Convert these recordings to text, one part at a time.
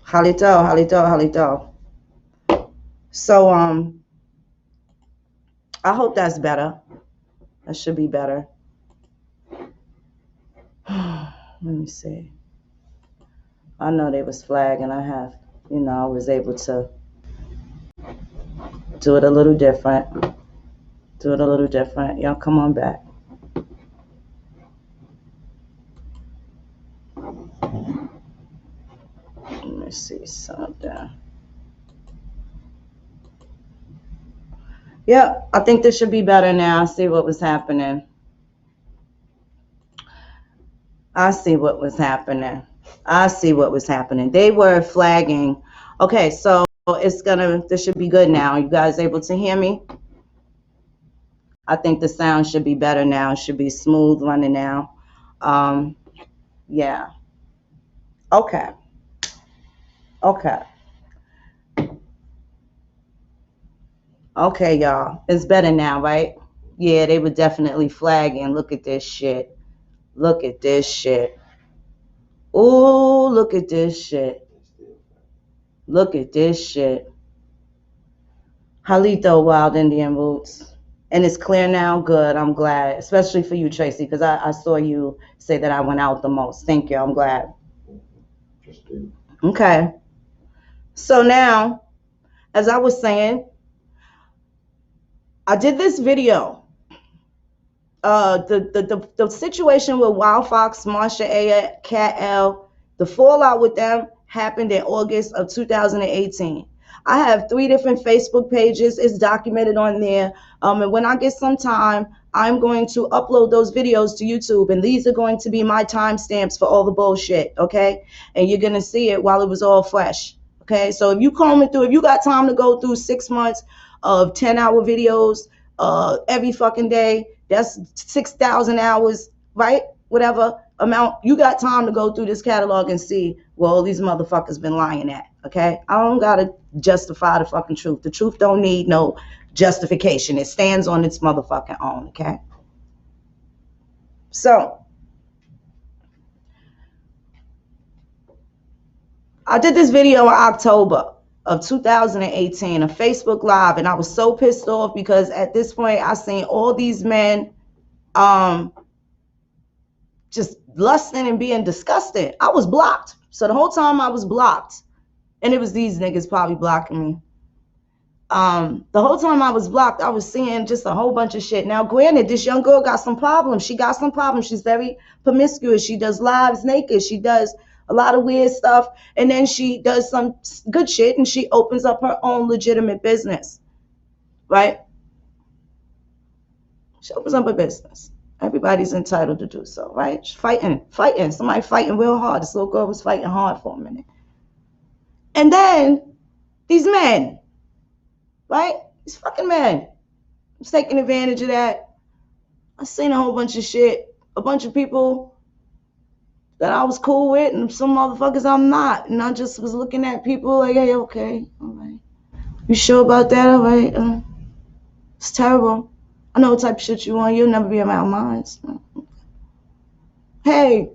Halito, halito, halito. So I hope that's better. That should be better. Let me see. I know they was flagging. I have, I was able to do it a little different. Do it a little different. Y'all come on back. Let me see something. Yep, I think this should be better now. I see what was happening. I see what was happening. I see what was happening. They were flagging. Okay, so this should be good now. You guys able to hear me? I think the sound should be better now. It should be smooth running now. Um, yeah. Okay. Okay. Okay, y'all. It's better now, right? Yeah, they were definitely flagging. Look at this shit. Look at this shit. Ooh, look at this shit. Look at this shit. Halito Wild Indian Roots. And it's clear now. Good. I'm glad. Especially for you, Tracy, because I saw you say that I went out the most. Thank you. I'm glad. Okay. So now, as I was saying, I did this video. The situation with Wild Fox, Marsha A, Cat L, the fallout with them happened in August of 2018. I have 3 different Facebook pages. It's documented on there. And when I get some time, I'm going to upload those videos to YouTube. And these are going to be my timestamps for all the bullshit, okay? And you're going to see it while it was all fresh, okay? So if you combing through, if you got time to go through 6 months of 10-hour videos every fucking day, that's 6,000 hours, right? Whatever amount. You got time to go through this catalog and see, well, these motherfuckers been lying at, okay? I don't got to justify the fucking truth. The truth don't need no justification. It stands on its motherfucking own, okay? So, I did this video in October of 2018, a Facebook Live, and I was so pissed off because at this point, I seen all these men just lusting and being disgusted. I was blocked. So the whole time I was blocked, and it was these niggas probably blocking me. The whole time I was blocked, I was seeing just a whole bunch of shit. Now, granted, this young girl got some problems. She got some problems. She's very promiscuous. She does lives naked. She does a lot of weird stuff. And then she does some good shit, and she opens up her own legitimate business, right? She opens up a business. Everybody's entitled to do so, right? She's fighting. Somebody fighting real hard. This little girl was fighting hard for a minute. And then these men, right? These fucking men was taking advantage of that. I seen a whole bunch of shit. A bunch of people that I was cool with and some motherfuckers I'm not. And I just was looking at people like, hey, okay, all right. You sure about that? All right. It's terrible. I know what type of shit you want. You'll never be around mine. So. Hey,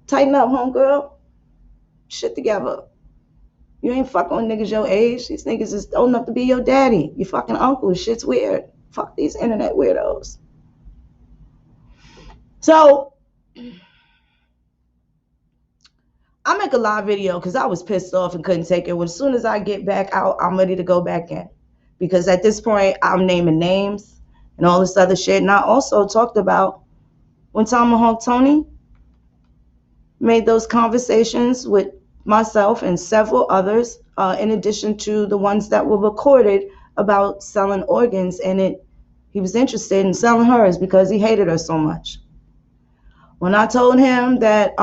tighten up, homegirl. Shit together. You ain't fucking with niggas your age. These niggas is old enough to be your daddy. You fucking uncle. Shit's weird. Fuck these internet weirdos. So, I make a live video because I was pissed off and couldn't take it. As soon as I get back out, I'm ready to go back in. Because at this point, I'm naming names and all this other shit. And I also talked about when Tomahawk Tony made those conversations with myself and several others, in addition to the ones that were recorded about selling organs. And he was interested in selling hers because he hated her so much. When I told him that,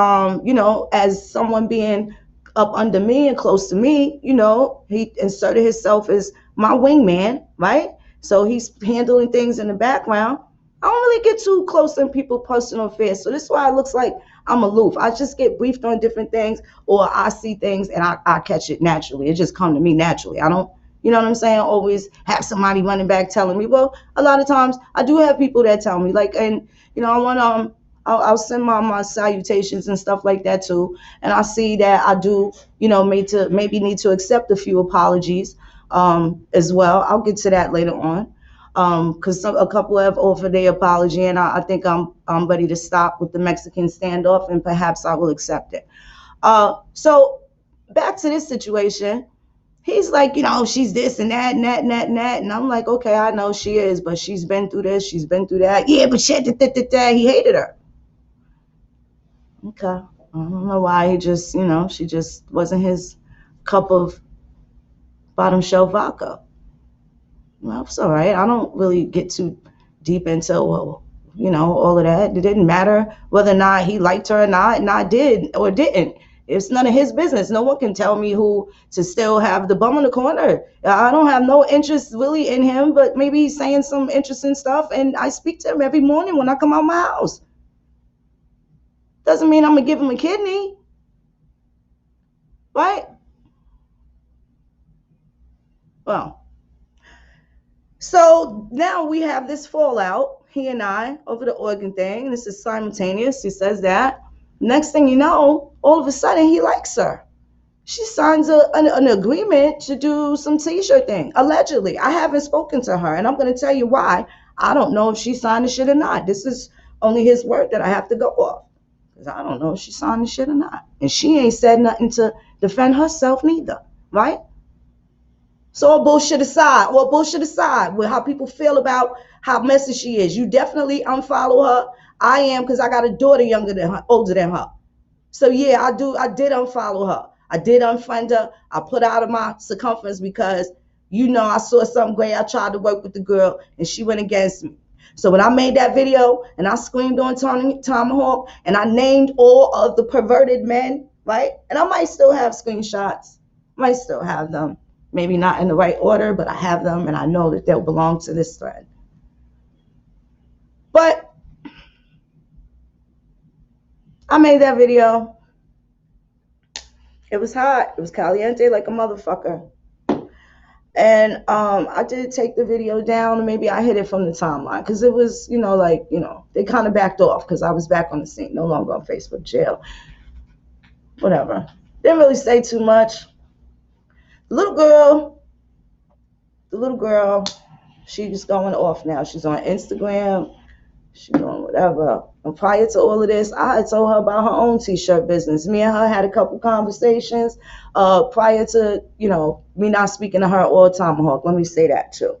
as someone being up under me and close to me, he inserted himself as my wingman, right? So he's handling things in the background. I don't really get too close in people's personal affairs. So this is why it looks like I'm aloof. I just get briefed on different things, or I see things and I catch it naturally. It just come to me naturally. I don't, you know what I'm saying, always have somebody running back telling me. Well, a lot of times I do have people that tell me, like, and I want I'll send my salutations and stuff like that too. And I see that I do, maybe need to accept a few apologies as well. I'll get to that later on. Because a couple have offered their apology, and I think I'm ready to stop with the Mexican standoff, and perhaps I will accept it. So back to this situation. He's like, she's this and that and that and that and that. And I'm like, okay, I know she is, but she's been through this, she's been through that. Yeah, but shit, he hated her. Okay. I don't know why he just, she just wasn't his cup of bottom shelf vodka. Well, it's all right. I don't really get too deep into, all of that. It didn't matter whether or not he liked her or not, and I did or didn't. It's none of his business. No one can tell me who to still have the bum in the corner. I don't have no interest really in him, but maybe he's saying some interesting stuff, and I speak to him every morning when I come out my house. Doesn't mean I'm going to give him a kidney, right? Well, so now we have this fallout, he and I, over the organ thing. This is simultaneous. He says that. Next thing you know, all of a sudden he likes her. She signs an agreement to do some t-shirt thing, allegedly. I haven't spoken to her, and I'm going to tell you why. I don't know if she signed the shit or not. This is only his word that I have to go off, because I don't know if she signed the shit or not. And she ain't said nothing to defend herself neither, right? So all bullshit aside, with how people feel about how messy she is, you definitely unfollow her. I am, because I got a daughter older than her. So yeah, I did unfollow her. I did unfriend her. I put out of my circumference because, I saw something great. I tried to work with the girl and she went against me. So when I made that video and I screamed on Tomahawk and I named all of the perverted men, right? And I might still have screenshots. Might still have them. Maybe not in the right order, but I have them and I know that they'll belong to this thread. But I made that video. It was hot. It was caliente like a motherfucker. And I did take the video down, and maybe I hid it from the timeline because it was, they kind of backed off because I was back on the scene, no longer on Facebook jail. Whatever. Didn't really say too much. The little girl, she's going off now. She's on Instagram. She's doing whatever. And prior to all of this, I had told her about her own t-shirt business. Me and her had a couple conversations prior to, me not speaking to her or Tomahawk. Let me say that too.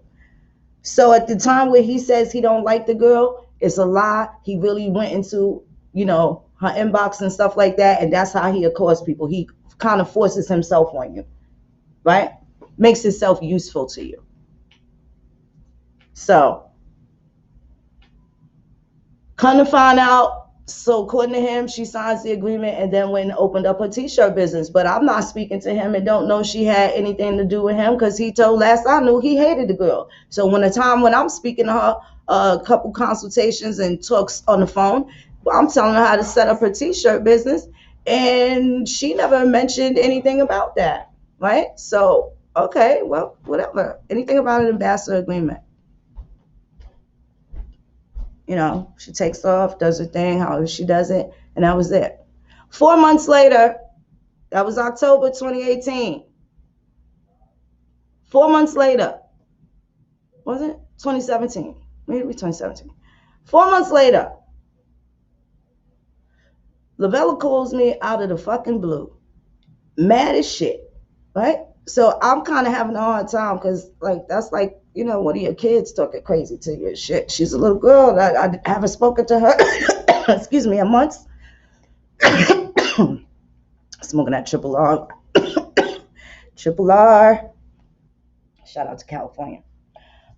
So at the time where he says he don't like the girl, it's a lie. He really went into, her inbox and stuff like that, and that's how he accosts people. He kind of forces himself on you, right? Makes himself useful to you. So, come to find out, so according to him, she signs the agreement and then went and opened up her t-shirt business. But I'm not speaking to him and don't know she had anything to do with him because he told last I knew he hated the girl. So when I'm speaking to her, a couple consultations and talks on the phone, I'm telling her how to set up her t-shirt business, and she never mentioned anything about that, right? So, okay, well, whatever. Anything about an ambassador agreement. She takes off, does her thing, however she does it, and that was it. 4 months later, that was October 2018. 4 months later, was it? 2017. Maybe 2017. 4 months later, Lavella calls me out of the fucking blue. Mad as shit, right? So I'm kind of having a hard time because, that's like, one of your kids talking crazy to you. Shit, she's a little girl. I haven't spoken to her, excuse me, in months. Smoking that triple R. Triple R. Shout out to California.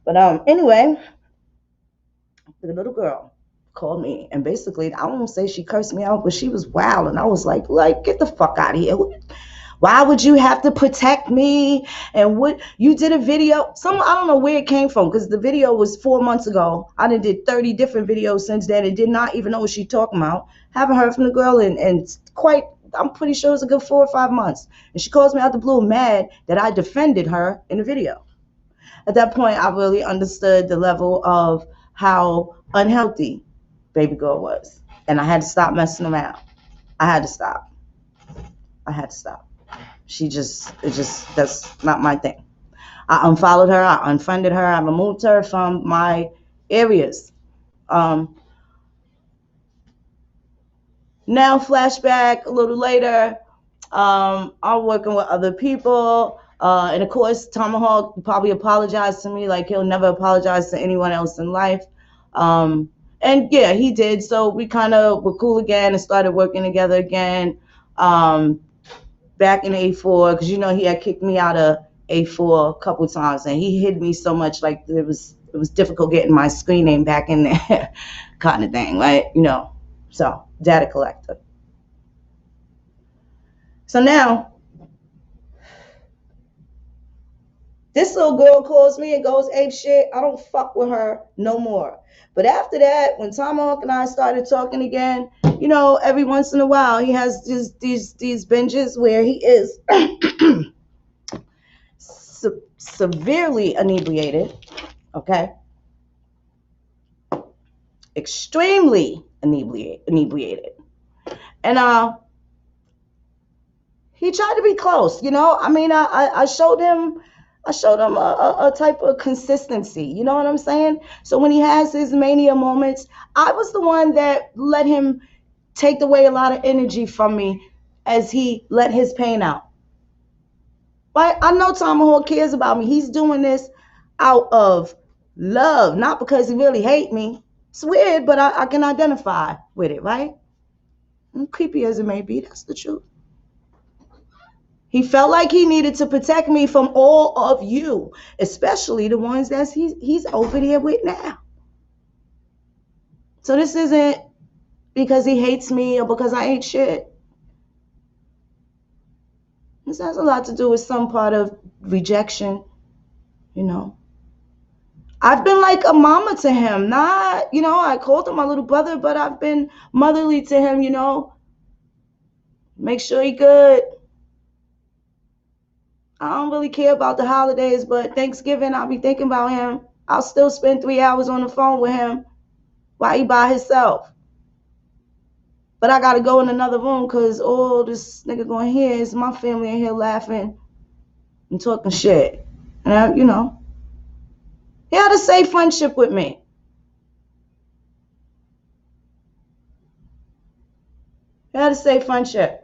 But anyway, the little girl called me, and basically, I won't say she cursed me out, but she was wild, and I was like, get the fuck out of here. Why would you have to protect me? And what you did a video? I don't know where it came from because the video was 4 months ago. I did 30 different videos since then and did not even know what she talking about. Haven't heard from the girl and I'm pretty sure it was a good 4 or 5 months. And she calls me out the blue mad that I defended her in the video. At that point, I really understood the level of how unhealthy baby girl was. And I had to stop messing around. I had to stop. That's not my thing. I unfollowed her. I unfriended her. I removed her from my areas. Now, flashback a little later, I'm working with other people. And of course, Tomahawk probably apologized to me like he'll never apologize to anyone else in life. And yeah, he did. So we kind of were cool again and started working together again. Back in A4, because he had kicked me out of A4 a couple times, and he hid me so much, like it was difficult getting my screen name back in there, kind of thing, right? So data collector. So now, this little girl calls me and goes ape shit. I don't fuck with her no more. But after that, when Tomahawk and I started talking again, every once in a while he has these binges where he is severely inebriated, okay? Extremely inebriated. And he tried to be close, I mean, I showed him a type of consistency, you know what I'm saying? So when he has his mania moments, I was the one that let him take away a lot of energy from me as he let his pain out. Right? I know Tomahawk cares about me. He's doing this out of love, not because he really hates me. It's weird, but I can identify with it, right? And creepy as it may be, that's the truth. He felt like he needed to protect me from all of you, especially the ones that he's over there with now. So this isn't because he hates me or because I ain't shit. This has a lot to do with some part of rejection, I've been like a mama to him. Not, I called him my little brother, but I've been motherly to him, Make sure he good. I don't really care about the holidays, but Thanksgiving, I'll be thinking about him. I'll still spend 3 hours on the phone with him while he by himself. But I got to go in another room because all this nigga going to hear is my family in here laughing and talking shit. And, he had a safe friendship with me. He had a safe friendship.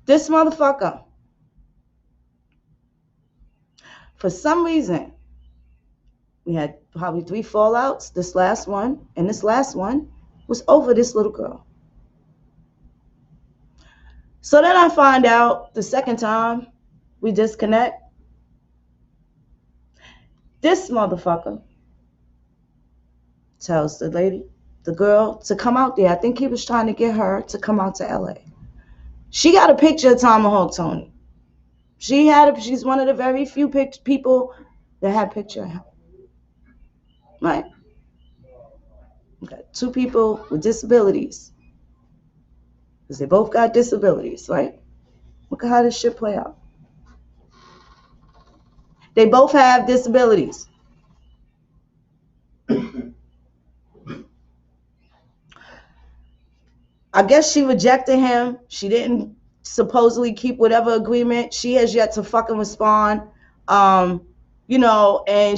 This motherfucker, for some reason, we had probably 3 fallouts. This last one was over this little girl. So then I find out the second time we disconnect, this motherfucker tells the girl, to come out there. I think he was trying to get her to come out to LA. She got a picture of Tomahawk Tony. She's one of the very few people that had a picture of him. Right? Okay, 2 people with disabilities. Because they both got disabilities, right? Look at how this shit play out. They both have disabilities. I guess she rejected him. She didn't supposedly keep whatever agreement. She has yet to fucking respond. And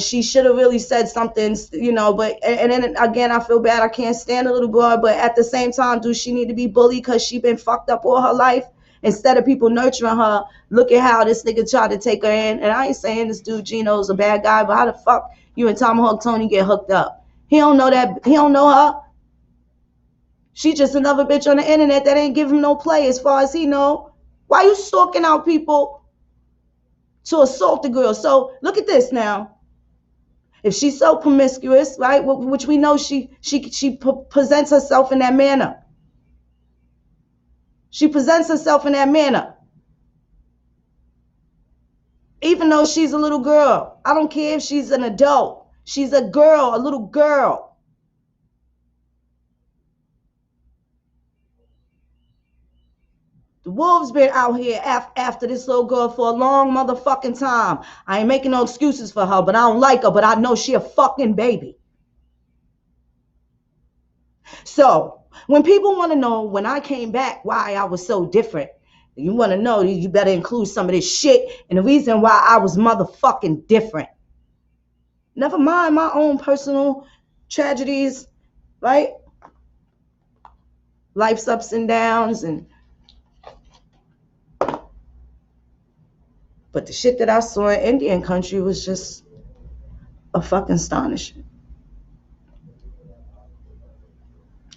she should have really said something, but and then again, I feel bad. I can't stand a little girl, but at the same time, do she need to be bullied because she been fucked up all her life? Instead of people nurturing her, look at how this nigga tried to take her in. And I ain't saying this dude Gino's a bad guy, but how the fuck you and Tomahawk Tony get hooked up? He don't know that. He don't know her. She just another bitch on the internet that ain't give him no play as far as he know. Why you stalking out people to assault the girl? So look at this now. If she's so promiscuous, right, which we know she presents herself in that manner. She presents herself in that manner. Even though she's a little girl. I don't care if she's an adult. She's a girl, a little girl. The wolves been out here after this little girl for a long motherfucking time. I ain't making no excuses for her, but I don't like her, but I know she a fucking baby. So when people want to know when I came back why I was so different, you want to know, you better include some of this shit and the reason why I was motherfucking different. Never mind my own personal tragedies, right? Life's ups and downs, but the shit that I saw in Indian country was just a fucking astonishing.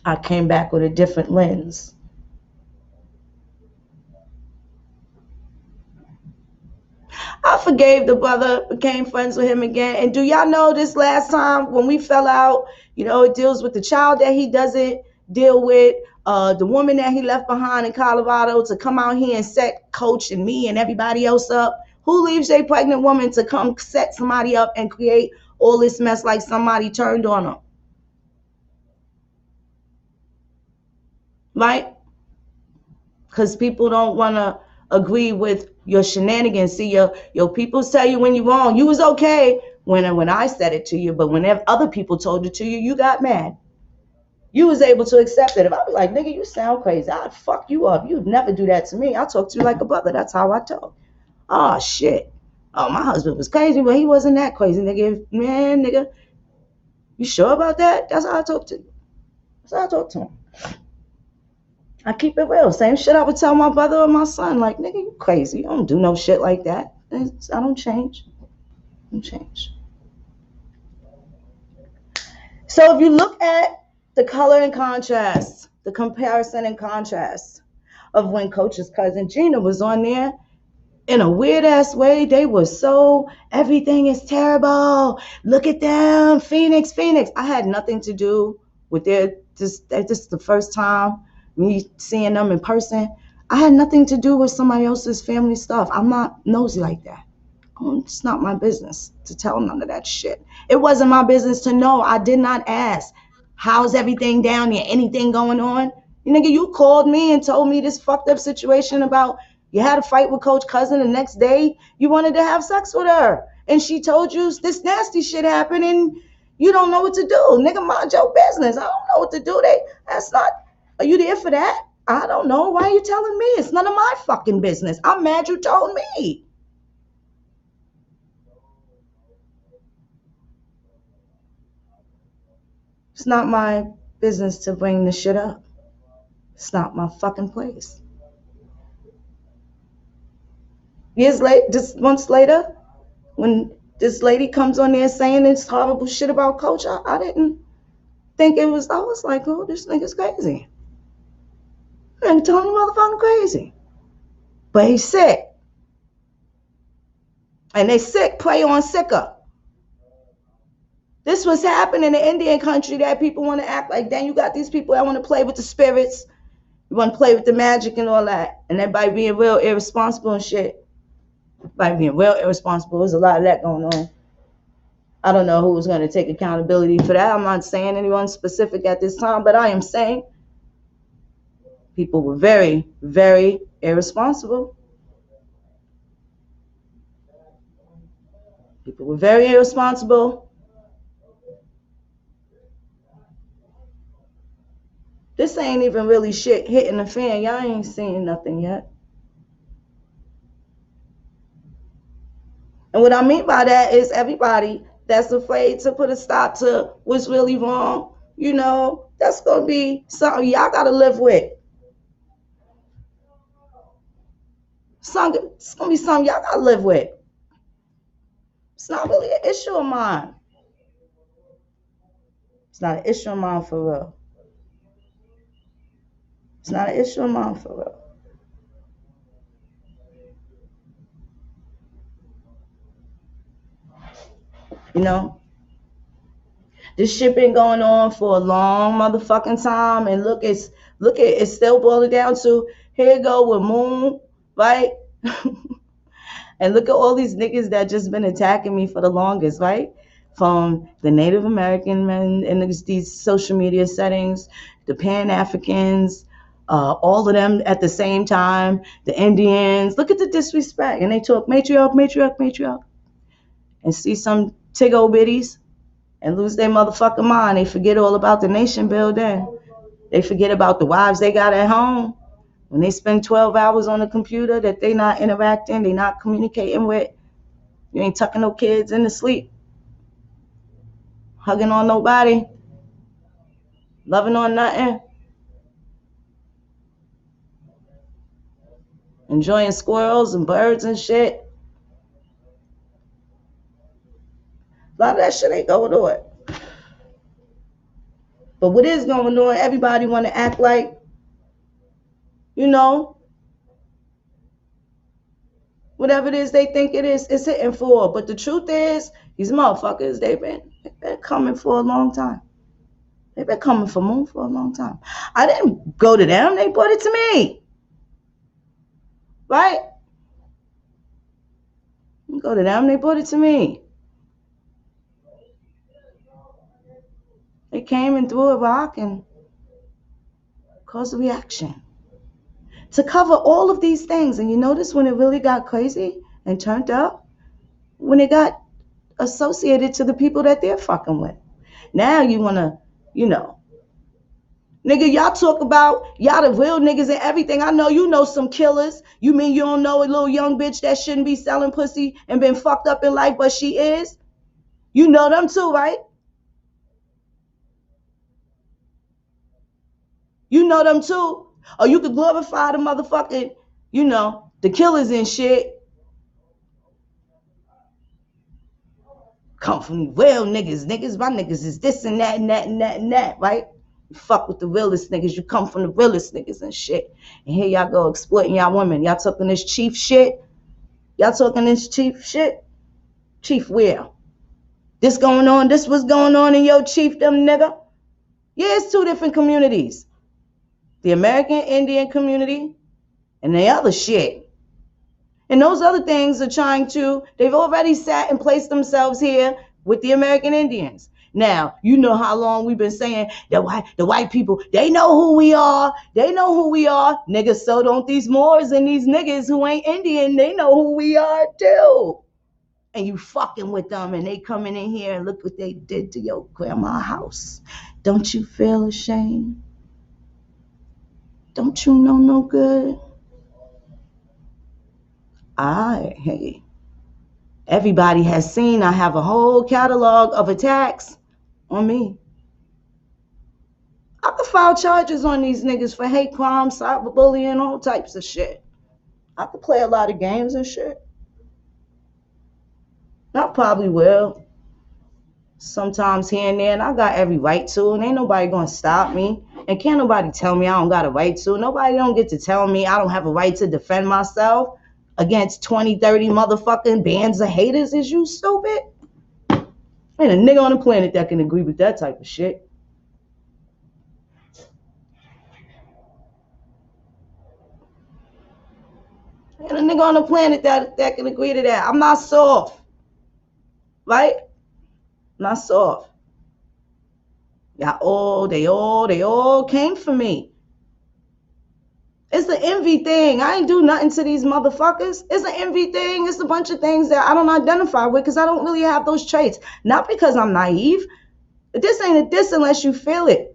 I came back with a different lens. I forgave the brother, became friends with him again. And do y'all know this last time when we fell out, it deals with the child that he doesn't deal with, the woman that he left behind in Colorado to come out here and set Coach and me and everybody else up. Who leaves a pregnant woman to come set somebody up and create all this mess like somebody turned on them? Right? Because people don't want to agree with your shenanigans. See, your people tell you when you're wrong. You was okay when I said it to you, but whenever other people told it to you, you got mad. You was able to accept it. If I was like, nigga, you sound crazy, I'd fuck you up. You'd never do that to me. I talk to you like a brother. That's how I talk. Oh, shit. Oh, my husband was crazy, but he wasn't that crazy, nigga. Man, nigga, you sure about that? That's how I talk to you. That's how I talk to him. I keep it real. Same shit I would tell my brother or my son. Like, nigga, you crazy. You don't do no shit like that. I don't change. I don't change. So if you look at the color and contrast, the comparison and contrast of when Coach's cousin Gina was on there, in a weird ass way, they were so, everything is terrible. Look at them, Phoenix. I had nothing to do with their, this is the first time me seeing them in person. I had nothing to do with somebody else's family stuff. I'm not nosy like that. It's not my business to tell none of that shit. It wasn't my business to know. I did not ask. How's everything down there? Anything going on? Nigga, you called me and told me this fucked up situation about you had a fight with Coach Cousin the next day. You wanted to have sex with her. And she told you this nasty shit happened and you don't know what to do. Nigga, mind your business. I don't know what to do. That's not, are you there for that? I don't know. Why are you telling me? It's none of my fucking business. I'm mad you told me. It's not my business to bring this shit up. It's not my fucking place. Years late, just months later, when this lady comes on there saying this horrible shit about Coach, I didn't think it was, I was like, oh, this nigga's crazy. I'm telling you motherfucking crazy. But he's sick. And they sick, prey on sicker. This was happening in Indian country that people want to act like, then you got these people that want to play with the spirits. You want to play with the magic and all that. And everybody being real irresponsible and shit. Everybody being real irresponsible. There's a lot of that going on. I don't know who was going to take accountability for that. I'm not saying anyone specific at this time, but I am saying people were very, very irresponsible. People were very irresponsible. This ain't even really shit hitting the fan. Y'all ain't seen nothing yet. And what I mean by that is everybody that's afraid to put a stop to what's really wrong, that's going to be something y'all got to live with. It's going to be something y'all got to live with. It's not really an issue of mine. It's not an issue of mine for real. It's not an issue of mine for real. This shit been going on for a long motherfucking time, and look, it's still boiling down to here you go with Moon, right? And look at all these niggas that just been attacking me for the longest, right? From the Native American men in these social media settings, the Pan-Africans, all of them at the same time, the Indians. Look at the disrespect. And they talk matriarch, and see some tiggo bitties and lose their motherfucking mind. They forget all about the nation building. They forget about the wives they got at home. When they spend 12 hours on the computer that they not interacting, they not communicating with. You ain't tucking no kids into sleep, hugging on nobody, loving on nothing, enjoying squirrels and birds and shit. A lot of that shit ain't going on. But what is going on, everybody want to act like, you know, whatever it is they think it is, it's hitting for. But the truth is, these motherfuckers, they've been coming for a long time. They've been coming for Moon for a long time. I didn't go to them. They brought it to me. Right? Go to them. They brought it to me. They came and threw a rock and caused a reaction. To cover all of these things. And you notice when it really got crazy and turned up? When it got associated to the people that they're fucking with. Now you want to, you know. Nigga, y'all talk about y'all the real niggas and everything. I know you know some killers. You mean you don't know a little young bitch that shouldn't be selling pussy and been fucked up in life, but she is? You know them too, right? You know them too. Or you could glorify the motherfucking, you know, the killers and shit. Come from real niggas. Niggas, my niggas is this and that and that and that and that, right? You fuck with the realest niggas. You come from the realest niggas and shit. And here y'all go exploiting y'all women. Y'all talking this chief shit. Y'all talking this chief shit. Chief where? This going on. This was going on in your chiefdom, nigga. Yeah, it's two different communities. The American Indian community and the other shit. And those other things are trying to, they've already sat and placed themselves here with the American Indians. Now, you know how long we've been saying that the white people, they know who we are. They know who we are. Niggas, so don't these Moors and these niggas who ain't Indian, they know who we are too. And you fucking with them and they coming in here and look what they did to your grandma's house. Don't you feel ashamed? Don't you know no good? Hey. Everybody has seen I have a whole catalog of attacks on me. I could file charges on these niggas for hate crimes, cyberbullying, all types of shit. I could play a lot of games and shit. I probably will. Sometimes here and there, and I got every right to, and ain't nobody gonna stop me. And can't nobody tell me I don't got a right to. Nobody don't get to tell me I don't have a right to defend myself against 20, 30 motherfucking bands of haters. Is you stupid? Ain't a nigga on the planet that can agree with that type of shit. Ain't a nigga on the planet that can agree to that. I'm not soft. Right? Not soft. Y'all they all came for me. It's the envy thing. I ain't do nothing to these motherfuckers. It's an envy thing. It's a bunch of things that I don't identify with because I don't really have those traits. Not because I'm naive. This ain't a diss unless you feel it.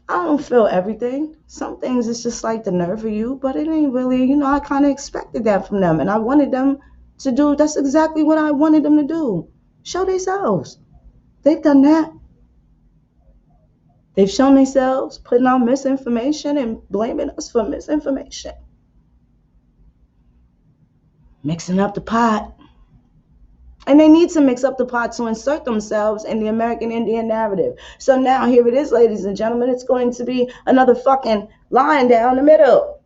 I don't feel everything. Some things it's just like the nerve of you, but it ain't really, I kind of expected that from them. And I wanted them to do, that's exactly what I wanted them to do. Show themselves. They've done that. They've shown themselves putting out misinformation and blaming us for misinformation. Mixing up the pot. And they need to mix up the pot to insert themselves in the American Indian narrative. So now here it is, ladies and gentlemen. It's going to be another fucking line down the middle.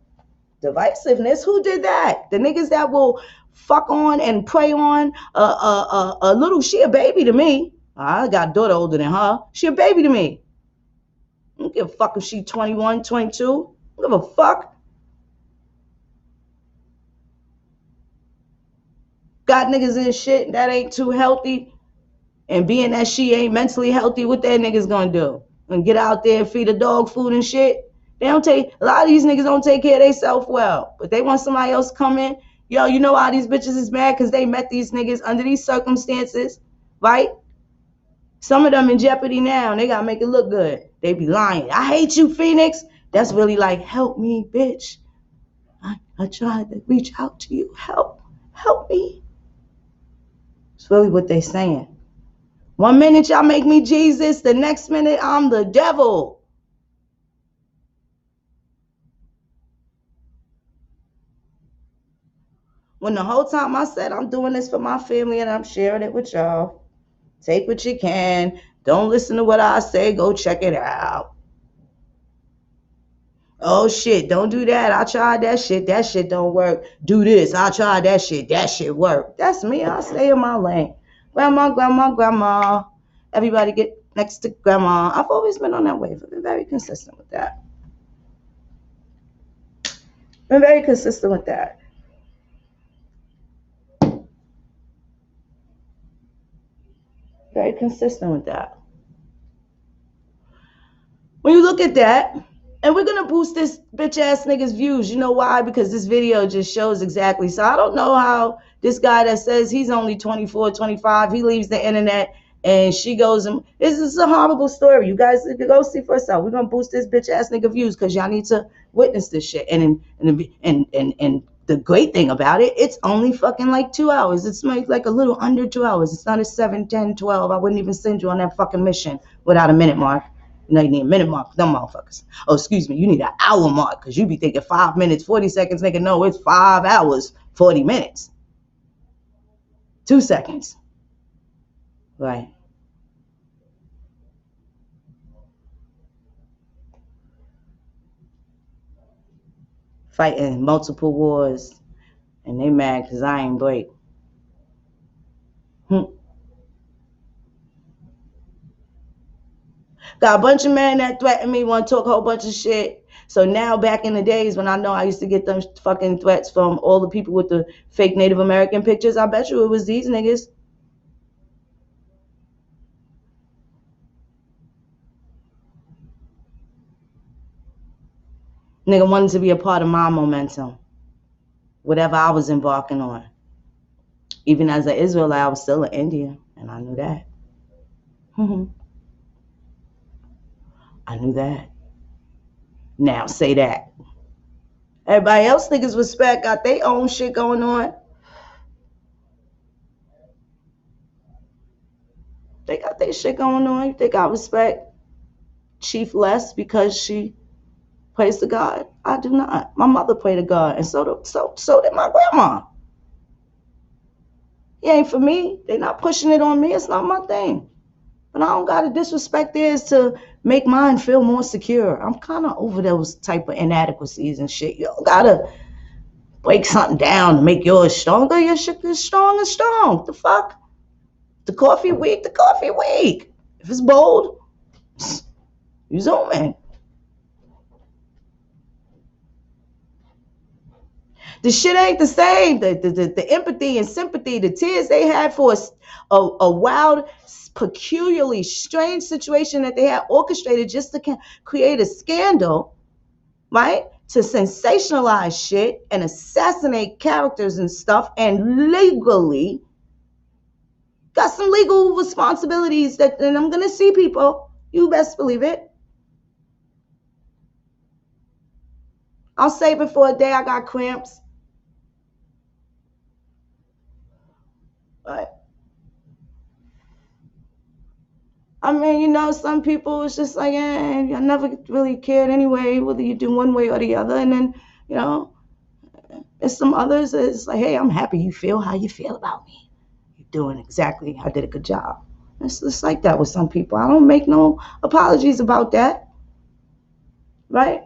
Divisiveness. Who did that? The niggas that will fuck on and prey on a little, she a baby to me. I got a daughter older than her. She a baby to me. I don't give a fuck if she 21, 22. I don't give a fuck. Got niggas in shit that ain't too healthy. And being that she ain't mentally healthy, what that niggas gonna do? And get out there and feed a dog food and shit? A lot of these niggas don't take care of themselves well. But they want somebody else to come in. Yo, you know why these bitches is mad? Because they met these niggas under these circumstances, right? Some of them in jeopardy now, and they gotta make it look good. They be lying. I hate you, Phoenix. That's really like, help me, bitch. I tried to reach out to you. Help me. It's really what they saying. One minute y'all make me Jesus, the next minute I'm the devil. When the whole time I said I'm doing this for my family and I'm sharing it with y'all. Take what you can. Don't listen to what I say. Go check it out. Oh shit, don't do that. I tried that shit. That shit don't work. Do this. I tried that shit. That shit work. That's me. I stay in my lane. Grandma. Everybody get next to grandma. I've always been on that wave. I've been very consistent with that. Been very consistent with that. Very consistent with that. When you look at that, and we're gonna boost this bitch ass nigga's views. You know why? Because this video just shows exactly. So I don't know how this guy that says he's only 24, 25, he leaves the internet and she goes and this is a horrible story. You guys go see for yourself. We're gonna boost this bitch ass nigga views because y'all need to witness this shit. And the great thing about it, it's only fucking like 2 hours. It's like a little under 2 hours. It's not a 7, 10, 12. I wouldn't even send you on that fucking mission without a minute mark. You know, you need a minute mark, them motherfuckers. Oh, excuse me, you need an hour mark, because you be thinking 5 minutes, 40 seconds, nigga. No, it's 5 hours, 40 minutes. 2 seconds. Right. Fighting multiple wars, and they mad because I ain't break. Got a bunch of men that threaten me, want to talk a whole bunch of shit. So now, back in the days when I know I used to get them fucking threats from all the people with the fake Native American pictures, I bet you it was these niggas. Nigga wanted to be a part of my momentum, whatever I was embarking on. Even as an Israelite, I was still an Indian, and I knew that. I knew that. Now say that. Everybody else niggas respect, got their own shit going on. They got their shit going on. You think I respect Chief less because she prays to God? I do not. My mother prayed to God, and so did my grandma. It ain't for me. They not pushing it on me. It's not my thing. But I don't gotta disrespect theirs to make mine feel more secure. I'm kind of over those type of inadequacies and shit. You don't gotta break something down to make yours stronger. Your shit is strong. The fuck? The coffee weak. If it's bold, you zoom in. The shit ain't the same. The empathy and sympathy, the tears they had for a wild, peculiarly strange situation that they had orchestrated just to create a scandal, right? To sensationalize shit and assassinate characters and stuff, and legally got some legal responsibilities that, and I'm gonna see people. You best believe it. I'll save it for a day I got cramps. But I mean, you know, some people it's just like, I never really cared anyway, whether you do one way or the other. And then, you know, there's some others it's like, hey, I'm happy you feel how you feel about me. You're doing exactly, I did a good job. It's just like that with some people. I don't make no apologies about that. Right?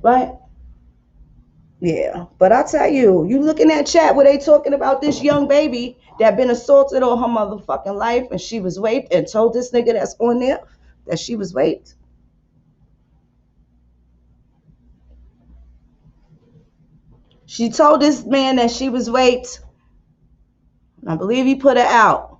Right? Yeah. But I tell you, you look in that chat where they talking about this young baby that been assaulted all her motherfucking life and she was raped and told this nigga that's on there that she was raped. She told this man that she was raped. I believe he put her out.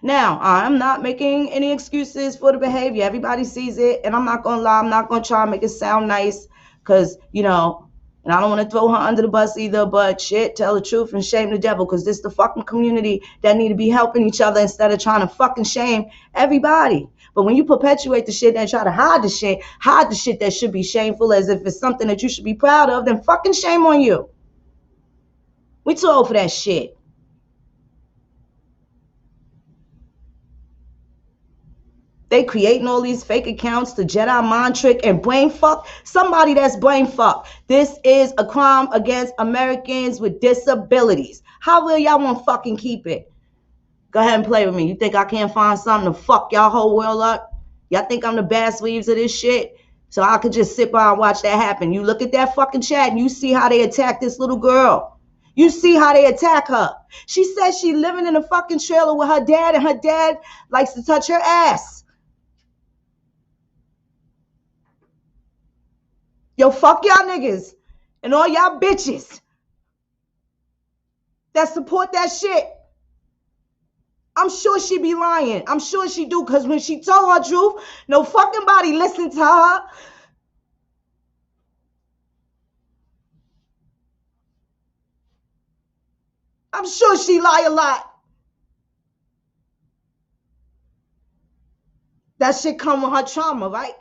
Now, I'm not making any excuses for the behavior. Everybody sees it. And I'm not going to lie. I'm not going to try and make it sound nice because, you know, And I don't want to throw her under the bus either, but shit, tell the truth and shame the devil, because this the fucking community that need to be helping each other instead of trying to fucking shame everybody. But when you perpetuate the shit and try to hide the shit that should be shameful as if it's something that you should be proud of, then fucking shame on you. We too old for that shit. They creating all these fake accounts to Jedi mind trick and brain fuck somebody that's brain fucked. This is a crime against Americans with disabilities. How will y'all want to fucking keep it? Go ahead and play with me. You think I can't find something to fuck y'all whole world up? Y'all think I'm the bass weaves of this shit? So I could just sit by and watch that happen. You look at that fucking chat and you see how they attack this little girl. You see how they attack her. She says she living in a fucking trailer with her dad, and her dad likes to touch her ass. Yo, fuck y'all niggas and all y'all bitches that support that shit. I'm sure she be lying. I'm sure she do, because when she told her truth, no fucking body listened to her. I'm sure she lie a lot. That shit come with her trauma, right?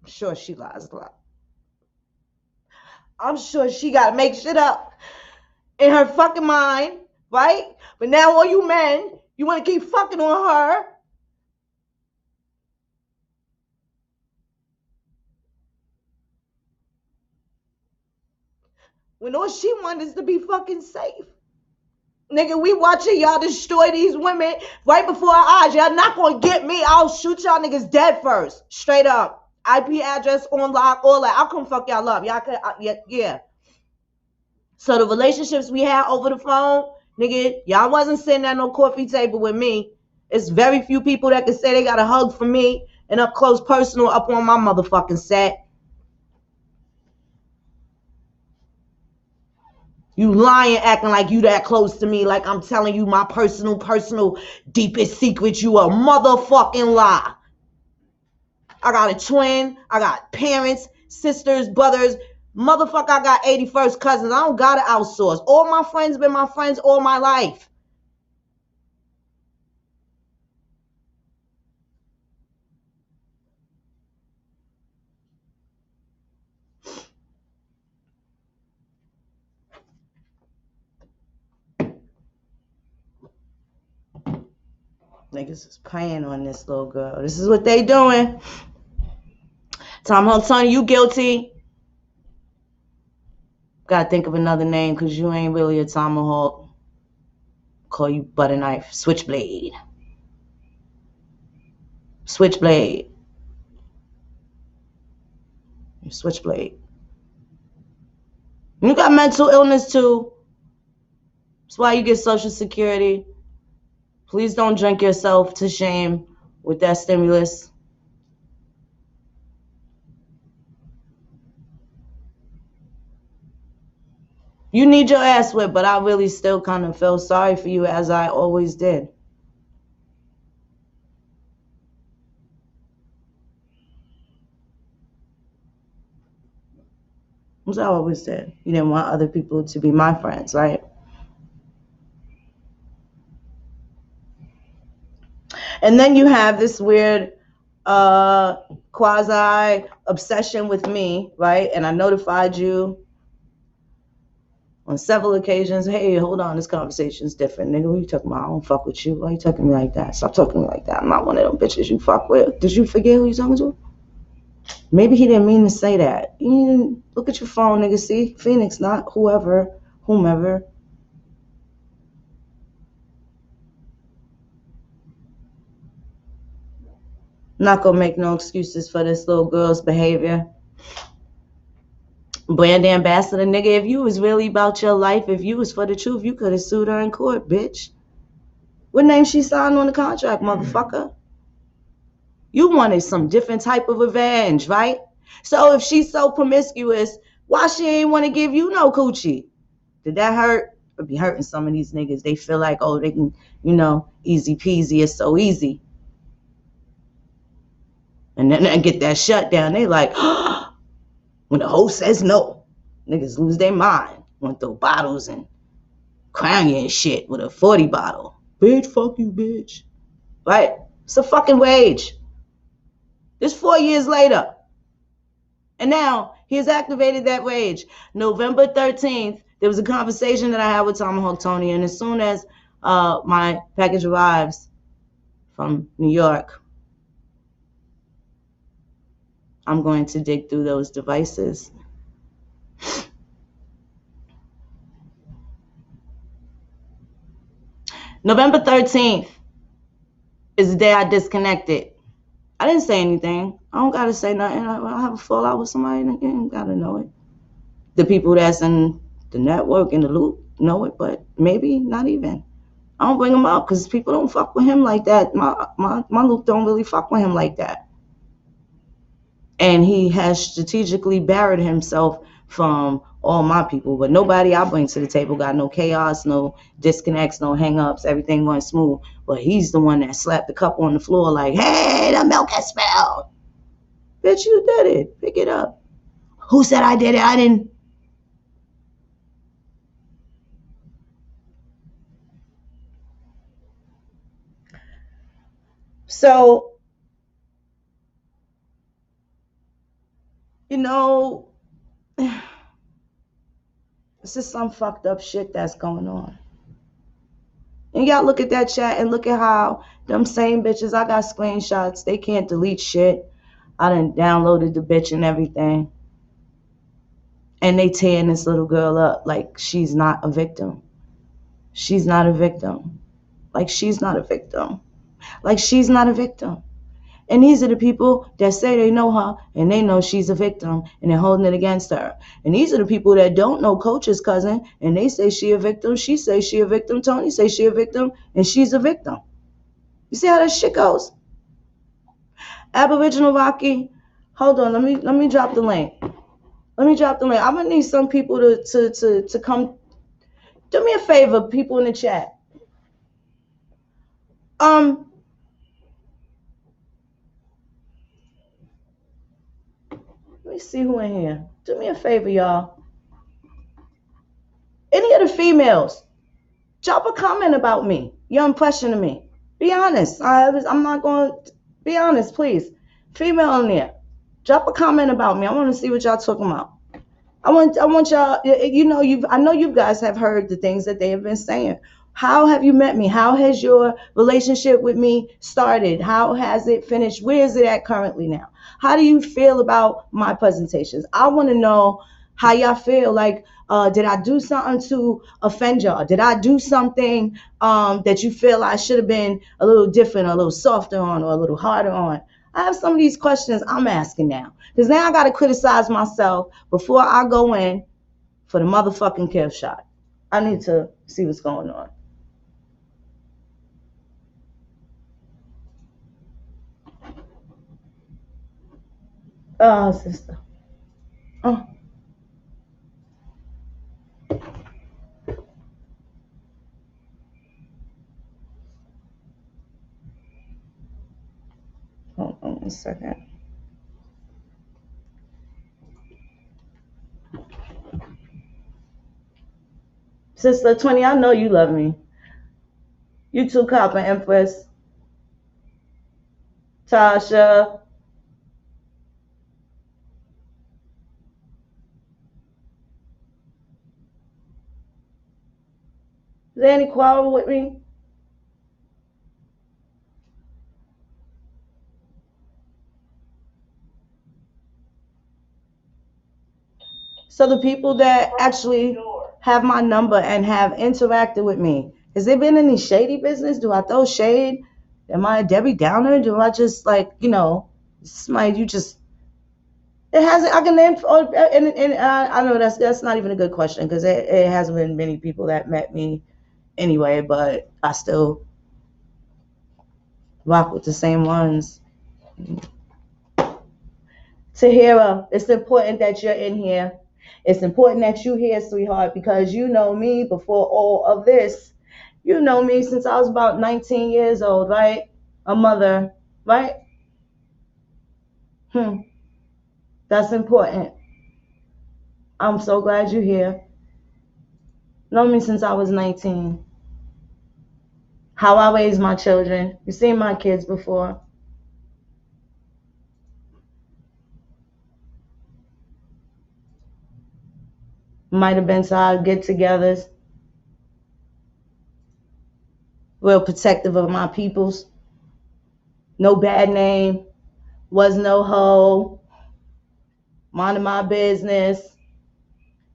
I'm sure she lies a lot. I'm sure she got to make shit up in her fucking mind, right? But now all you men, you want to keep fucking on her. When all she wants is to be fucking safe. Nigga, we watching y'all destroy these women right before our eyes. Y'all not gonna get me. I'll shoot y'all niggas dead first. Straight up. IP address on lock, all that. I'll come fuck y'all up. Y'all could, yeah. So the relationships we had over the phone, nigga, y'all wasn't sitting at no coffee table with me. It's very few people that can say they got a hug from me and up close personal up on my motherfucking set. You lying, acting like you that close to me, like I'm telling you my personal, deepest secret. You a motherfucking lie. I got a twin. I got parents, sisters, brothers. Motherfucker, I got 81st cousins. I don't gotta outsource. All my friends been my friends all my life. Niggas is preying on this little girl. This is what they doing. Tom Tony, you guilty. Gotta think of another name, because you ain't really a tomahawk. Call you butter knife. Switchblade. Switchblade. Switchblade. You got mental illness too. That's why you get Social Security. Please don't drink yourself to shame with that stimulus. You need your ass whipped, but I really still kind of feel sorry for you, as I always did. As I always did. You didn't want other people to be my friends, right? And then you have this weird quasi obsession with me, right? And I notified you on several occasions. Hey, hold on, this conversation's different. Nigga, what you talking about? I don't fuck with you. Why you talking to me like that? Stop talking to me like that. I'm not one of them bitches you fuck with. Did you forget who you talking to? Maybe he didn't mean to say that. You didn't look at your phone, nigga. See? Phoenix, not whomever. Not gonna make no excuses for this little girl's behavior. Brand ambassador, nigga, if you was really about your life, if you was for the truth, you could have sued her in court, bitch. What name she signed on the contract, motherfucker? You wanted some different type of revenge, right? So if she's so promiscuous, why she ain't want to give you no coochie? Did that hurt? It be hurting some of these niggas. They feel like, oh, they can, easy peasy, it's so easy. And then they get that shutdown. They like, when the host says no, niggas lose their mind. Want to throw bottles and crown you and shit with a 40 bottle. Bitch, fuck you, bitch. Right? It's a fucking wage. This 4 years later. And now he has activated that rage. November 13th, there was a conversation that I had with Tomahawk Tony, and as soon as my package arrives from New York, I'm going to dig through those devices. November 13th is the day I disconnected. I didn't say anything. I don't got to say nothing. I don't have a fallout with somebody. You ain't got to know it. The people that's in the network, in the loop, know it, but maybe not even. I don't bring him up because people don't fuck with him like that. My loop don't really fuck with him like that. And he has strategically barred himself from all my people. But nobody I bring to the table got no chaos, no disconnects, no hang-ups. Everything went smooth. But he's the one that slapped the cup on the floor like, hey, the milk has spilled. Bitch, you did it. Pick it up. Who said I did it? I didn't. So, it's just some fucked up shit that's going on. And y'all look at that chat and look at how them same bitches, I got screenshots, they can't delete shit. I done downloaded the bitch and everything. And they tearing this little girl up like she's not a victim. She's not a victim. Like she's not a victim. Like she's not a victim. And these are the people that say they know her and they know she's a victim and they're holding it against her. And these are the people that don't know Coach's cousin and they say she a victim, she say she a victim, Tony say she a victim, and she's a victim. You see how that shit goes? Aboriginal Rocky, hold on, let me drop the link. Let me drop the link. I'm gonna need some people to come. Do me a favor, people in the chat. Let me see who in here. Do me a favor, y'all. Any of the females, drop a comment about me, your impression of me. Be honest. I'm not going to be honest, please. Female in there, drop a comment about me. I want to see what y'all talking about. I want y'all. I know you guys have heard the things that they have been saying. How have you met me? How has your relationship with me started? How has it finished? Where is it at currently now? How do you feel about my presentations? I want to know how y'all feel. Like, did I do something to offend y'all? Did I do something that you feel I should have been a little different, a little softer on, or a little harder on? I have some of these questions I'm asking now. Because now I got to criticize myself before I go in for the motherfucking kill shot. I need to see what's going on. Oh, sister. Oh. Hold on 1 second. Sister 20, I know you love me. You too, Copper Empress. Tasha. Is there any quarrel with me? So the people that actually have my number and have interacted with me, has there been any shady business? Do I throw shade? Am I a Debbie Downer? Do I just somebody you just, it hasn't, I can name, and I know that's not even a good question because it hasn't been many people that met me anyway, but I still rock with the same ones. Tahira, it's important that you're in here. It's important that you're here, sweetheart, because you know me before all of this. You know me since I was about 19 years old, right? A mother, right? That's important. I'm so glad you're here. Know me since I was 19. How I raised my children. You've seen my kids before. Might have been to our get-togethers. Real protective of my peoples. No bad name. Was no hoe. Minding my business.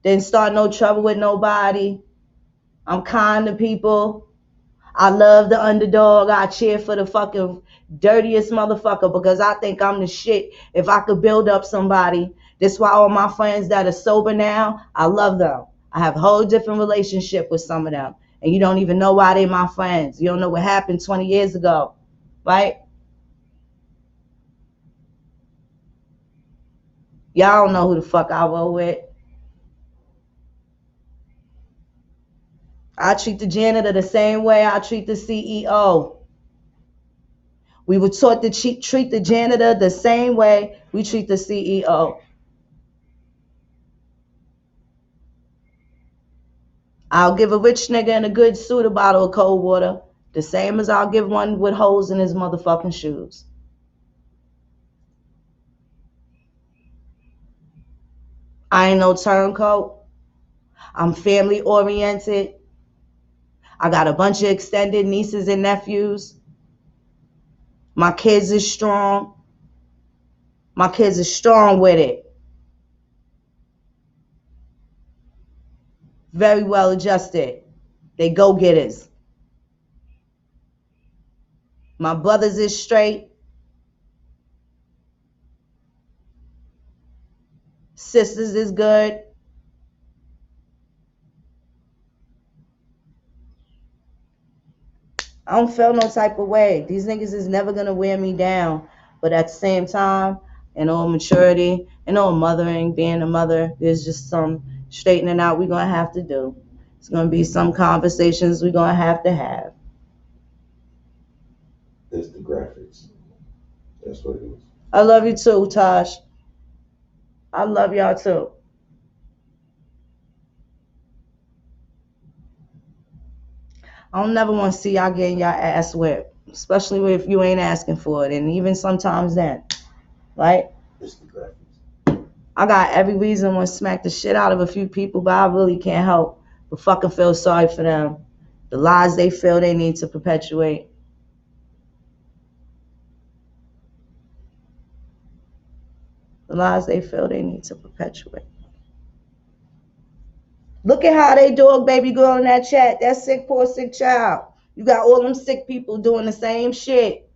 Didn't start no trouble with nobody. I'm kind to people. I love the underdog. I cheer for the fucking dirtiest motherfucker because I think I'm the shit if I could build up somebody. That's why all my friends that are sober now, I love them. I have a whole different relationship with some of them. And you don't even know why they my friends. You don't know what happened 20 years ago, right? Y'all don't know who the fuck I roll with. I treat the janitor the same way I treat the CEO. We were taught to treat the janitor the same way we treat the CEO. I'll give a rich nigga in a good suit a bottle of cold water, the same as I'll give one with holes in his motherfucking shoes. I ain't no turncoat. I'm family oriented. I got a bunch of extended nieces and nephews. My kids is strong. My kids is strong with it. Very well adjusted. They go-getters. My brothers is straight. Sisters is good. I don't feel no type of way. These niggas is never gonna wear me down. But at the same time, in all maturity, in all mothering, being a mother, there's just some straightening out we're gonna have to do. It's gonna be some conversations we're gonna have to have. It's the graphics. That's what it is. I love you too, Tosh. I love y'all too. I don't never want to see y'all getting y'all ass whipped, especially if you ain't asking for it, and even sometimes then, right? It's the graphics. I got every reason to smack the shit out of a few people, but I really can't help but fucking feel sorry for them. The lies they feel they need to perpetuate. The lies they feel they need to perpetuate. Look at how they dog baby girl in that chat. That sick, poor, sick child. You got all them sick people doing the same shit,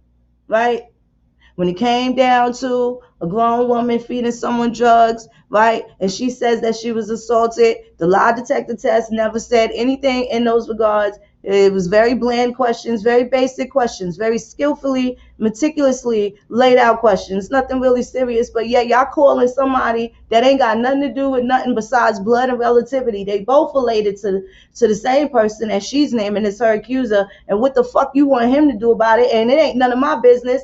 right? When it came down to a grown woman feeding someone drugs, right? And she says that she was assaulted, the lie detector test never said anything in those regards. It was very bland questions, very basic questions, very skillfully, meticulously laid out questions. Nothing really serious, but yeah, y'all calling somebody that ain't got nothing to do with nothing besides blood and relativity. They both related to the same person that she's naming as her accuser. And what the fuck you want him to do about it? And it ain't none of my business.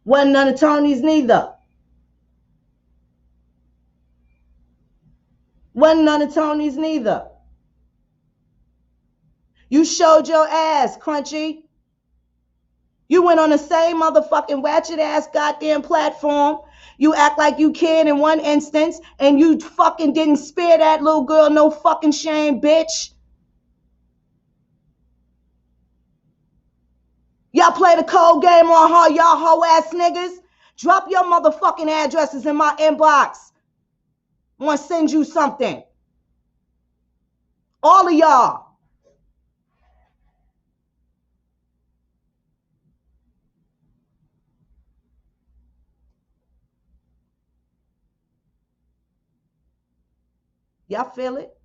Wasn't none of Tony's neither. Wasn't none of Tony's neither. You showed your ass, Crunchy. You went on the same motherfucking ratchet ass goddamn platform. You act like you cared in one instance, and you fucking didn't spare that little girl no fucking shame, bitch. Y'all play the cold game on her, y'all hoe ass niggas. Drop your motherfucking addresses in my inbox. I want to send you something. All of y'all. Y'all feel it?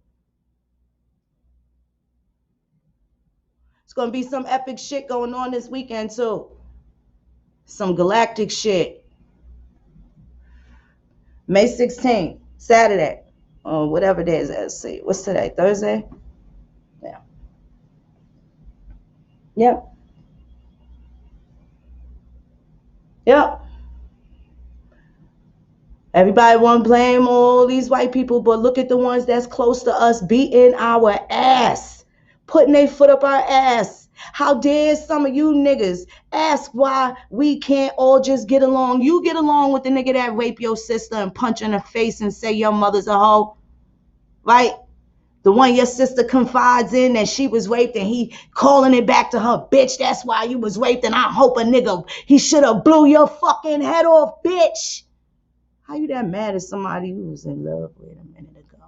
It's going to be some epic shit going on this weekend, too. Some galactic shit. May 16th, Saturday, or whatever day is. Let's see, what's today? Thursday? Yeah. Yep. Yep. Everybody want to blame all these white people, but look at the ones that's close to us beating our ass, putting their foot up our ass. How dare some of you niggas ask why we can't all just get along? You get along with the nigga that rape your sister and punch in her face and say your mother's a hoe, right? The one your sister confides in that she was raped and he calling it back to her, bitch, that's why you was raped and I hope a nigga, he should have blew your fucking head off, bitch. How you that mad at somebody who was in love with a minute ago?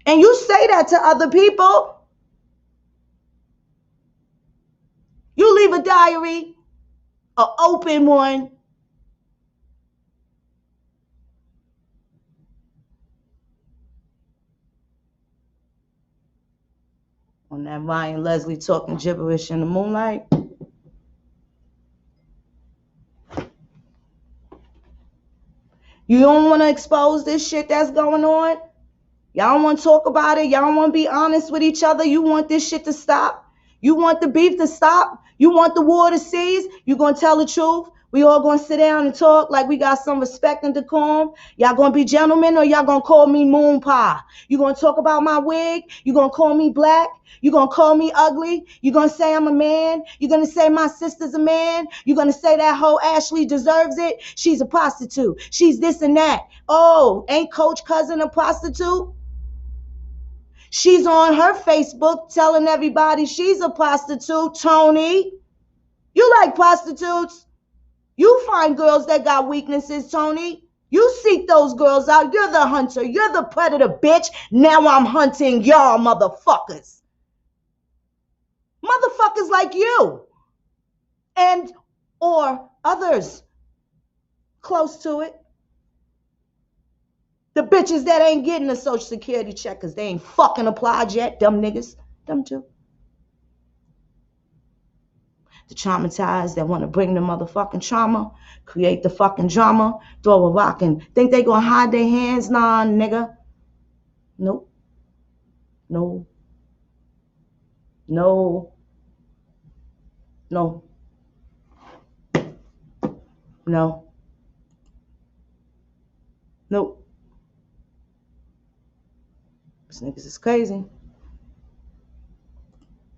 And you say that to other people. You leave a diary, an open one. On that Ryan Leslie talking gibberish in the moonlight. You don't want to expose this shit that's going on? Y'all don't want to talk about it? Y'all don't want to be honest with each other? You want this shit to stop? You want the beef to stop? You want the war to cease? You gonna tell the truth? We all gonna sit down and talk like we got some respect and decorum? Y'all gonna be gentlemen or y'all gonna call me moon pie? You gonna talk about my wig? You gonna call me black? You gonna call me ugly? You gonna say I'm a man? You gonna say my sister's a man? You gonna say that hoe Ashley deserves it? She's a prostitute. She's this and that. Oh, ain't Coach Cousin a prostitute? She's on her Facebook telling everybody she's a prostitute. Tony, you like prostitutes? You find girls that got weaknesses, Tony. You seek those girls out. You're the hunter. You're the predator, bitch. Now I'm hunting y'all motherfuckers. Motherfuckers like you. And or others close to it. The bitches that ain't getting a social security check because they ain't fucking applied yet. Dumb niggas. Them too. The traumatized that want to bring the motherfucking trauma, create the fucking drama, throw a rock and think they gonna hide their hands. Nah, nigga. Nope. No. No. No. No. Nope. These niggas is crazy.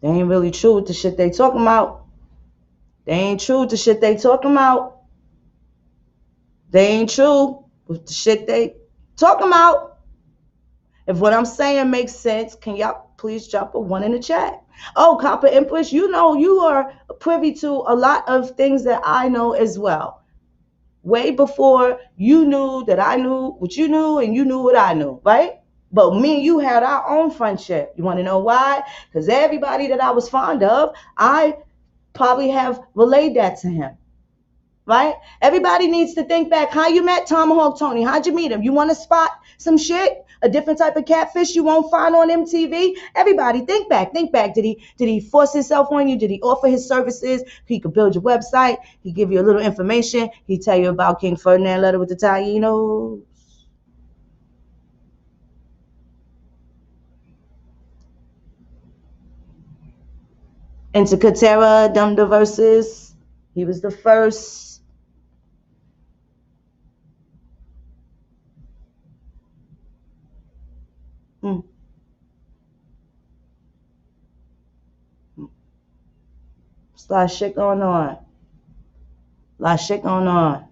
They ain't really true with the shit they talking about. They ain't true with the shit they talking about. They ain't true with the shit they talking about. If what I'm saying makes sense, can y'all please drop a 1 in the chat? Oh, Copper Empress, you know you are privy to a lot of things that I know as well. Way before you knew that I knew what you knew and you knew what I knew, right? But me and you had our own friendship. You want to know why? Because everybody that I was fond of, I probably have relayed that to him. Right? Everybody needs to think back how you met Tomahawk Tony. How'd you meet him? You want to spot some shit? A different type of catfish you won't find on MTV? Everybody, think back. Think back. Did he force himself on you? Did he offer his services? He could build your website. He give you a little information. He tell you about King Ferdinand letter with the Taínos. Into Katera, Dumb Verses. He was the first. There's a lot of shit going on. A lot of shit going on. A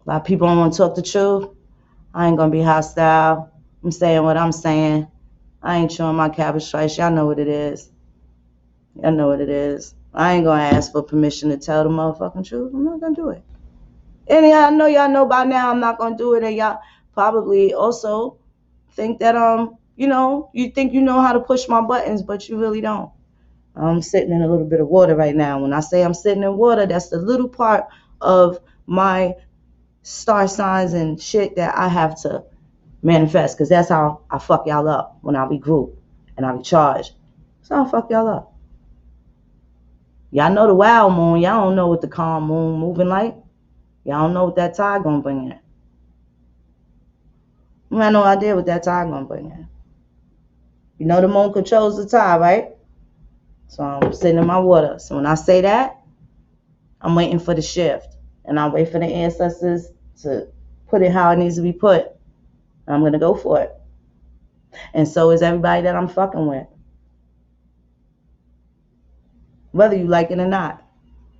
lot of people don't want to talk the truth. I ain't gonna be hostile. I'm saying what I'm saying. I ain't chewing my cabbage slice. Y'all know what it is. Y'all know what it is. I ain't gonna ask for permission to tell the motherfucking truth. I'm not gonna do it. And I know y'all know by now I'm not gonna do it. And y'all probably also think that you think you know how to push my buttons, but you really don't. I'm sitting in a little bit of water right now. When I say I'm sitting in water, that's the little part of my star signs and shit that I have to manifest, because that's how I fuck y'all up when I be grouped and I be charged. That's how I fuck y'all up. Y'all know the wild moon. Y'all don't know what the calm moon moving like. Y'all don't know what that tide gonna bring in. You have no idea what that tide gonna bring in. You know the moon controls the tide, right? So I'm sitting in my water. So when I say that, I'm waiting for the shift. And I wait for the ancestors to put it how it needs to be put. I'm gonna go for it. And so is everybody that I'm fucking with. Whether you like it or not.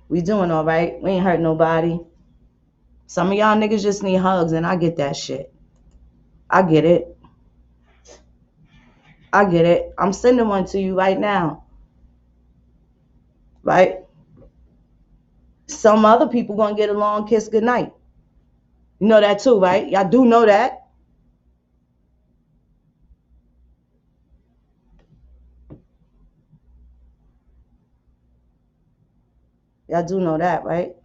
We doing all right. We ain't hurt nobody. Some of y'all niggas just need hugs, and I get that shit. I get it. I get it. I'm sending one to you right now. Right? Some other people gonna get a long kiss goodnight. You know that too, right? Y'all do know that. Y'all do know that, right?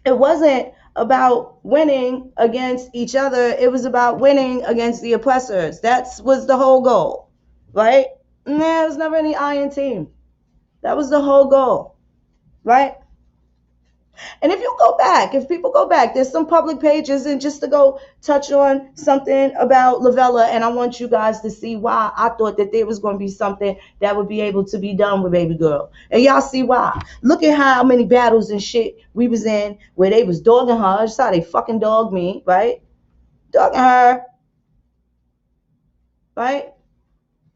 It wasn't about winning against each other. It was about winning against the oppressors. That was the whole goal, right? There was never any iron team. That was the whole goal, right? And if you go back, if people go back, there's some public pages, and just to go touch on something about Lavella, and I want you guys to see why I thought that there was going to be something that would be able to be done with baby girl. And y'all see why. Look at how many battles and shit we was in where they was dogging her. That's how they fucking dogged me, right? Dogging her, right?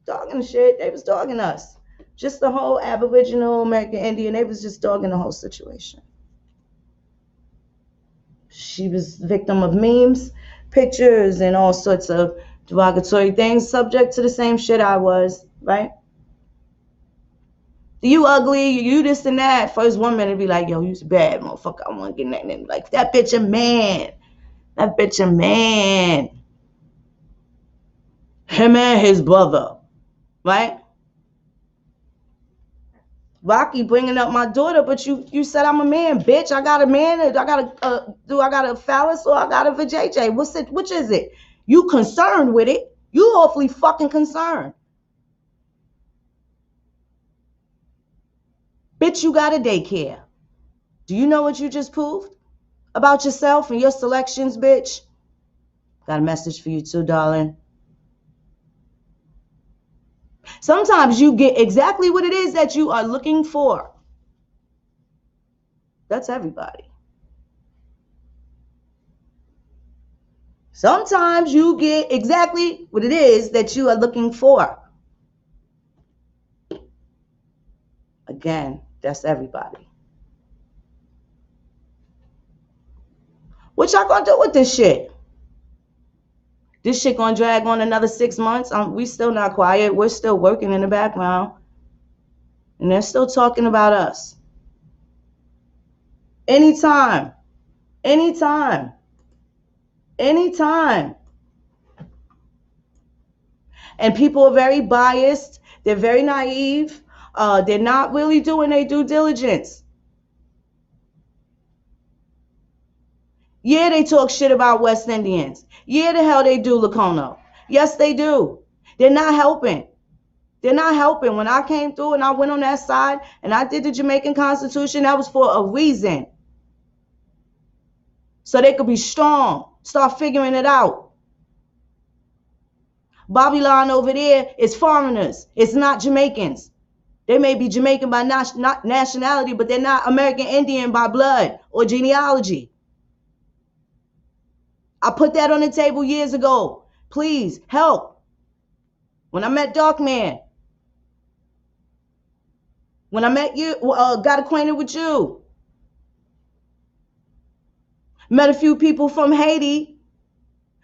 Dogging the shit. They was dogging us. Just the whole Aboriginal American Indian, they was just dogging the whole situation. She was the victim of memes, pictures, and all sorts of derogatory things, subject to the same shit I was, right? You ugly, you this and that. First one minute be like, yo, you's bad, motherfucker. I want to get nothing. Like, that bitch a man. That bitch a man. Him and his brother, right? Rocky bringing up my daughter, but you said I'm a man, bitch. I got a man. I got a phallus or I got a vajayjay? Which is it? You concerned with it? You awfully fucking concerned, bitch. You got a daycare. Do you know what you just proved about yourself and your selections, bitch? Got a message for you too, darling. Sometimes you get exactly what it is that you are looking for. That's everybody. Sometimes you get exactly what it is that you are looking for. Again, that's everybody. What y'all gonna do with this shit? This shit gonna drag on another 6 months? We still not quiet. We're still working in the background. And they're still talking about us. Anytime. Anytime. Anytime. And people are very biased. They're very naive. They're not really doing their due diligence. Yeah, they talk shit about West Indians. Yeah, the hell they do, Lacono. Yes, they do. They're not helping. They're not helping. When I came through and I went on that side and I did the Jamaican Constitution, that was for a reason. So they could be strong. Start figuring it out. Babylon over there is foreigners. It's not Jamaicans. They may be Jamaican by not nationality, but they're not American Indian by blood or genealogy. I put that on the table years ago. Please help. When I met Darkman, when I met you, got acquainted with you, met a few people from Haiti.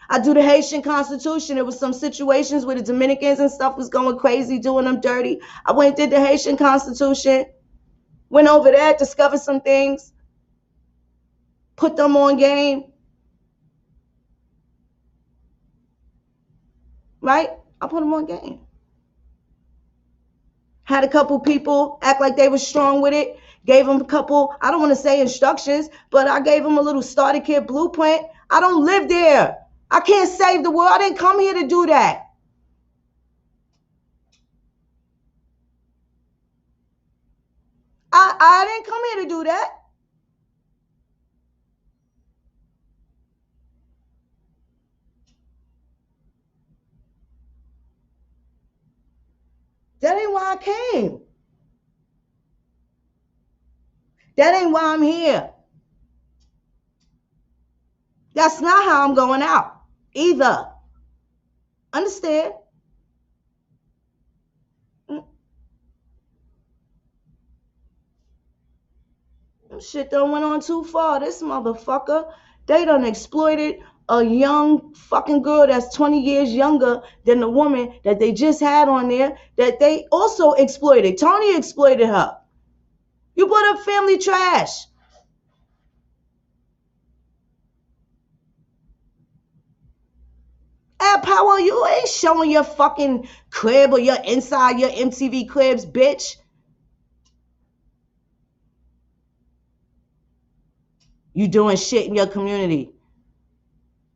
I do the Haitian Constitution. There was some situations where the Dominicans and stuff was going crazy, doing them dirty. I went and did the Haitian Constitution, went over there, discovered some things, put them on game. Right? I put them on game. Had a couple people act like they were strong with it. Gave them a couple, I don't want to say instructions, but I gave them a little starter kit blueprint. I don't live there. I can't save the world. I didn't come here to do that. I didn't come here to do that. That ain't why I came. That ain't why I'm here. That's not how I'm going out either. Understand? Shit done went on too far. This motherfucker, they done exploited a young fucking girl that's 20 years younger than the woman that they just had on there that they also exploited. Tony exploited her. You put up family trash. At Power, you ain't showing your fucking crib or your inside your MTV cribs, bitch. You doing shit in your community.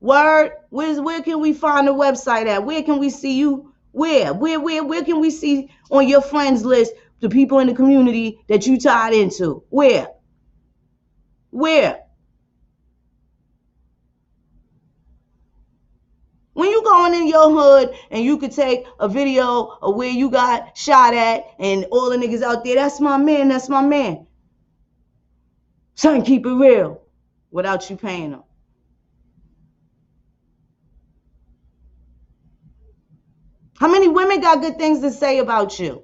Word? Where can we find the website at? Where can we see you? Where can we see on your friends list the people in the community that you tied into? Where? Where? When you going in your hood and you could take a video of where you got shot at and all the niggas out there, that's my man, that's my man. Son, keep it real without you paying them. How many women got good things to say about you?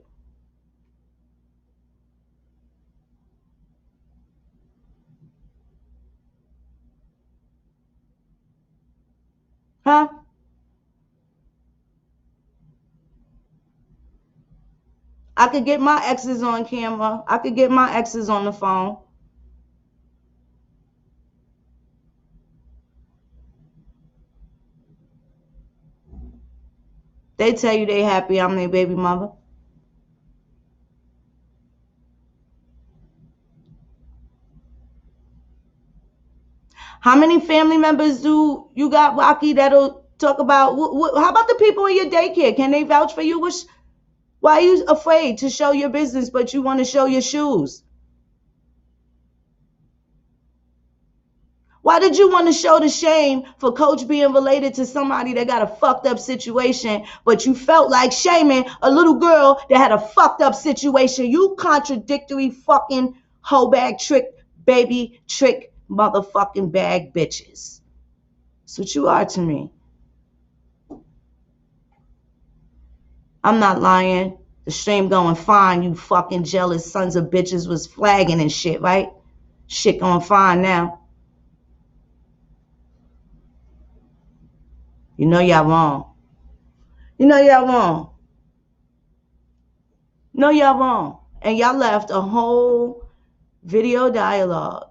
Huh? I could get my exes on camera. I could get my exes on the phone. They tell you they happy I'm their baby mother. How many family members do you got, Rocky, that'll talk about, how about the people in your daycare? Can they vouch for you? Why are you afraid to show your business, but you want to show your shoes? Why did you want to show the shame for Coach being related to somebody that got a fucked up situation, but you felt like shaming a little girl that had a fucked up situation? You contradictory fucking hoe bag trick, baby trick, motherfucking bag bitches. That's what you are to me. I'm not lying. The stream going fine. You fucking jealous sons of bitches was flagging and shit, right? Shit going fine now. You know y'all wrong. You know y'all wrong. No, y'all wrong. And y'all left a whole video dialogue,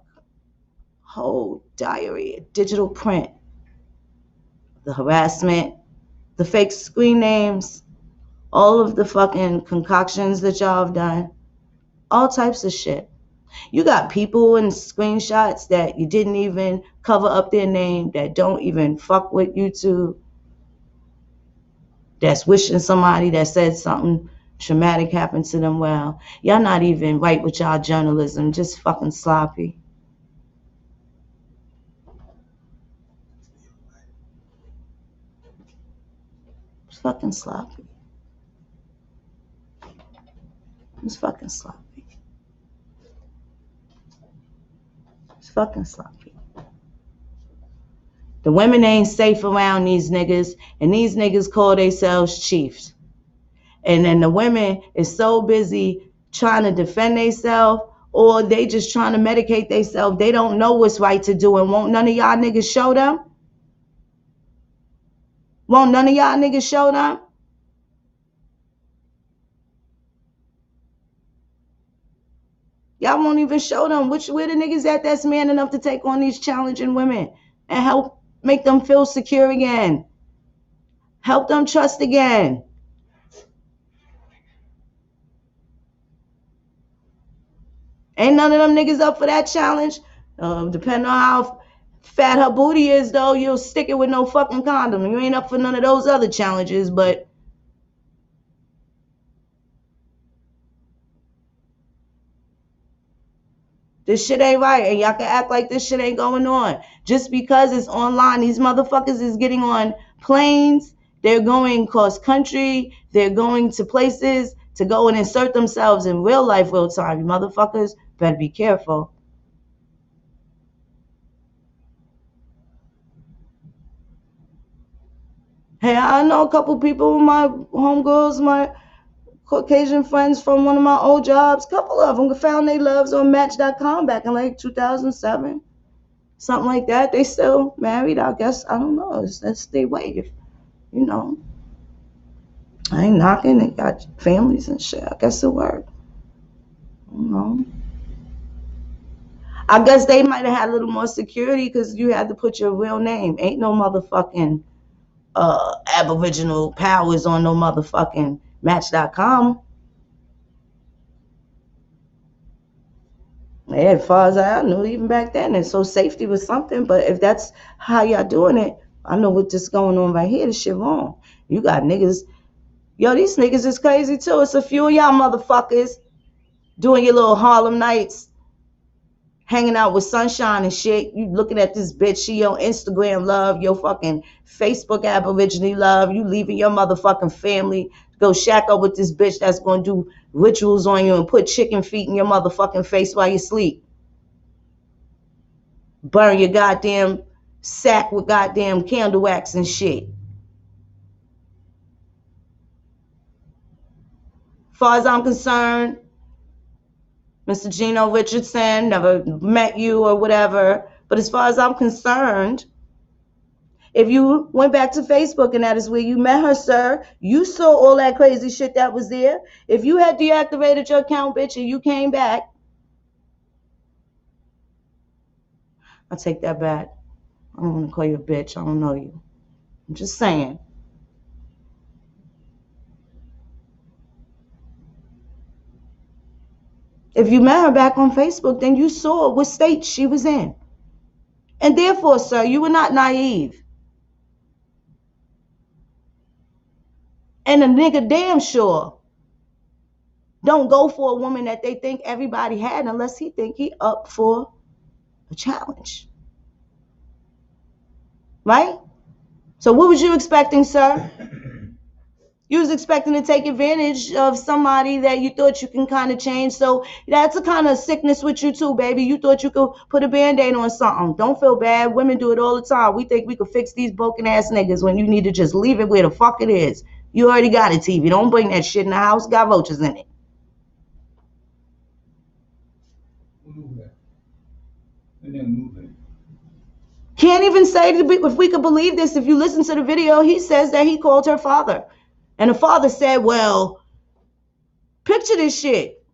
whole diary, a digital print, the harassment, the fake screen names, all of the fucking concoctions that y'all have done, all types of shit. You got people in screenshots that you didn't even cover up their name, that don't even fuck with YouTube, that's wishing somebody that said something traumatic happened to them well. Y'all not even right with y'all journalism, just fucking sloppy. It's fucking sloppy. It's fucking sloppy. It's fucking sloppy. The women ain't safe around these niggas, and these niggas call themselves chiefs. And then the women is so busy trying to defend themselves, or they just trying to medicate themselves. They don't know what's right to do, and won't none of y'all niggas show them? Won't none of y'all niggas show them? Y'all won't even show them where the niggas at that's man enough to take on these challenging women and help make them feel secure again. Help them trust again. Ain't none of them niggas up for that challenge. Depending on how fat her booty is, though, you'll stick it with no fucking condom. You ain't up for none of those other challenges, but This shit ain't right, and y'all can act like this shit ain't going on. Just because it's online, these motherfuckers is getting on planes. They're going cross country. They're going to places to go and insert themselves in real life, real time. You motherfuckers better be careful. Hey, I know a couple people, my homegirls, my Caucasian friends from one of my old jobs. A couple of them found their loves on Match.com back in like 2007. Something like that. They still married, I guess. I don't know. That's their wave. You know, I ain't knocking. They got families and shit. I guess it worked. You know, I guess they might have had a little more security because you had to put your real name. Ain't no motherfucking Aboriginal powers on no motherfucking Match.com. Yeah, as far as I knew, even back then, and so safety was something. But if that's how y'all doing it, I know what's just going on right here. This shit wrong. You got niggas. Yo, these niggas is crazy too. It's a few of y'all motherfuckers doing your little Harlem nights, hanging out with Sunshine and shit. You looking at this bitch, she your Instagram love, your fucking Facebook Aborigine love. You leaving your motherfucking family, go shack up with this bitch that's gonna do rituals on you and put chicken feet in your motherfucking face while you sleep. Burn your goddamn sack with goddamn candle wax and shit. Far as I'm concerned, Mr. Gino Richardson, never met you or whatever. But as far as I'm concerned, if you went back to Facebook and that is where you met her, sir, you saw all that crazy shit that was there. If you had deactivated your account, bitch, and you came back, I'll take that back. I don't want to call you a bitch. I don't know you. I'm just saying. If you met her back on Facebook, then you saw what state she was in. And therefore, sir, you were not naive. And a nigga damn sure don't go for a woman that they think everybody had unless he think he up for a challenge. Right? So what was you expecting, sir? You was expecting to take advantage of somebody that you thought you can kind of change. So that's a kind of sickness with you too, baby. You thought you could put a Band-Aid on something. Don't feel bad. Women do it all the time. We think we could fix these broken ass niggas when you need to just leave it where the fuck it is. You already got a TV. Don't bring that shit in the house. Got roaches in it. Can't even say if we could believe this. If you listen to the video, he says that he called her father. And the father said, well, picture this shit.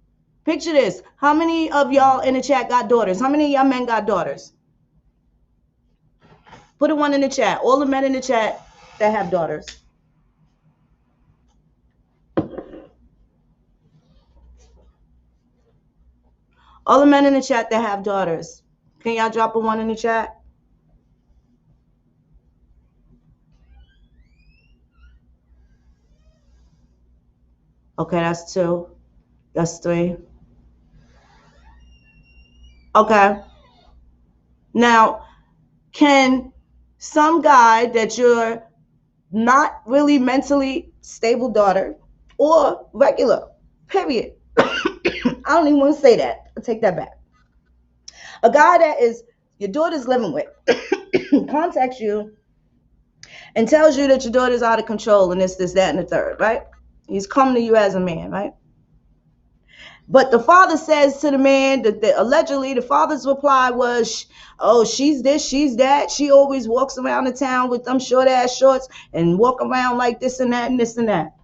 Picture this. How many of y'all in the chat got daughters? How many of y'all men got daughters? Put a one in the chat. All the men in the chat that have daughters. All the men in the chat that have daughters. Can y'all drop a one in the chat? Okay, that's two. That's three. Okay. Now, can some guy that you're not really mentally stable daughter or regular, period. I don't even want to say that. I'll take that back. A guy that is your daughter's living with contacts you and tells you that your daughter's out of control and this, that, and the third, right? He's come to you as a man, right? But the father says to the man that allegedly the father's reply was, oh, she's this, she's that. She always walks around the town with them short ass shorts and walk around like this and that and this and that.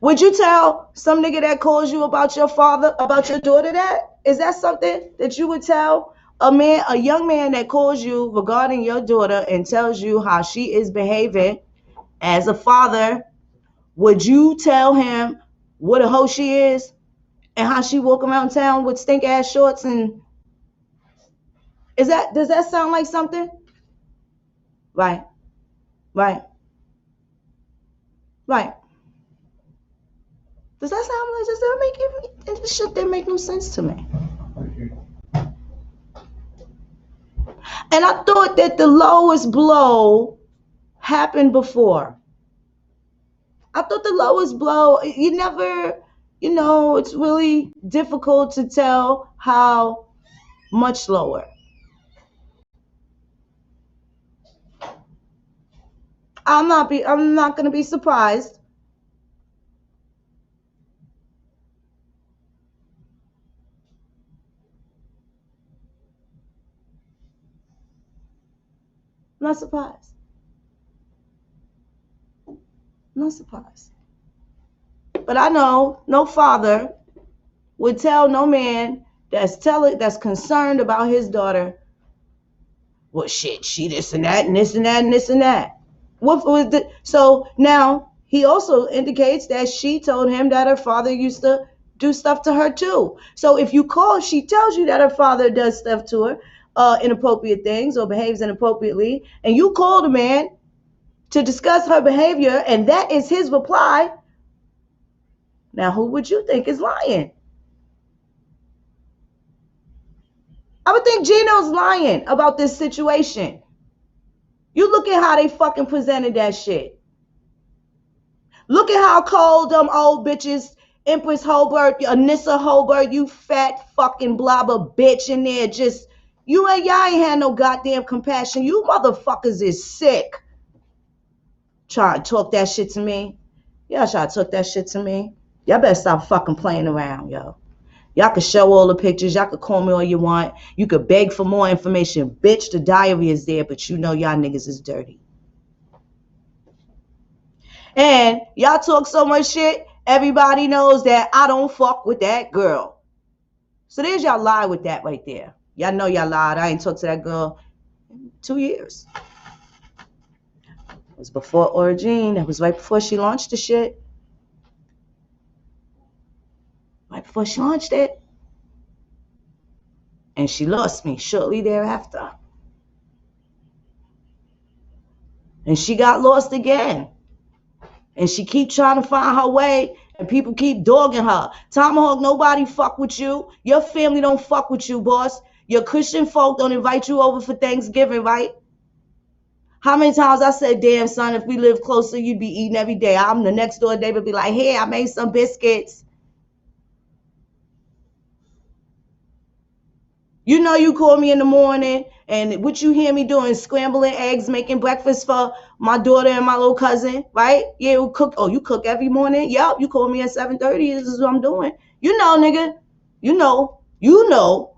Would you tell some nigga that calls you about your father, about your daughter that? Is that something that you would tell a man, a young man that calls you regarding your daughter and tells you how she is behaving as a father? Would you tell him what a hoe she is and how she walk around town with stink ass shorts? And does that sound like something? Right, right, right. Does that sound like, does that make it? This shit didn't make no sense to me. And I thought that the lowest blow happened before. I thought the lowest blow, you never, it's really difficult to tell how much lower. I'm not gonna be surprised. I'm not surprised. I'm not surprised. But I know no father would tell no man that's concerned about his daughter, well shit, she this and that and this and that and this and that. What was the so now he also indicates that she told him that her father used to do stuff to her too. So if you call, she tells you that her father does stuff to her, inappropriate things or behaves inappropriately, and you call the man to discuss her behavior, and that is his reply. Now, who would you think is lying? I would think Gino's lying about this situation. You look at how they fucking presented that shit. Look at how cold them old bitches, Empress Holbert, Anissa Holbert, you fat fucking blobber bitch in there. Just, y'all ain't had no goddamn compassion. You motherfuckers is sick. Try to talk that shit to me. Y'all try to talk that shit to me. Y'all better stop fucking playing around, yo. Y'all can show all the pictures. Y'all can call me all you want. You could beg for more information. Bitch, the diary is there, but you know y'all niggas is dirty. And y'all talk so much shit, everybody knows that I don't fuck with that girl. So there's y'all lie with that right there. Y'all know y'all lied. I ain't talked to that girl in 2 years. It was before Origin. That was right before she launched the shit. Right before she launched it. And she lost me shortly thereafter. And she got lost again. And she keep trying to find her way, and people keep dogging her. Tomahawk, nobody fuck with you. Your family don't fuck with you, boss. Your Christian folk don't invite you over for Thanksgiving, right? How many times I said, damn, son, if we live closer, you'd be eating every day. I'm the next door neighbor, be like, hey, I made some biscuits. You know you call me in the morning, and what you hear me doing, scrambling eggs, making breakfast for my daughter and my little cousin, right? Yeah, you cook. Oh, you cook every morning? Yep, you call me at 7:30. This is what I'm doing. You know, nigga. You know. You know.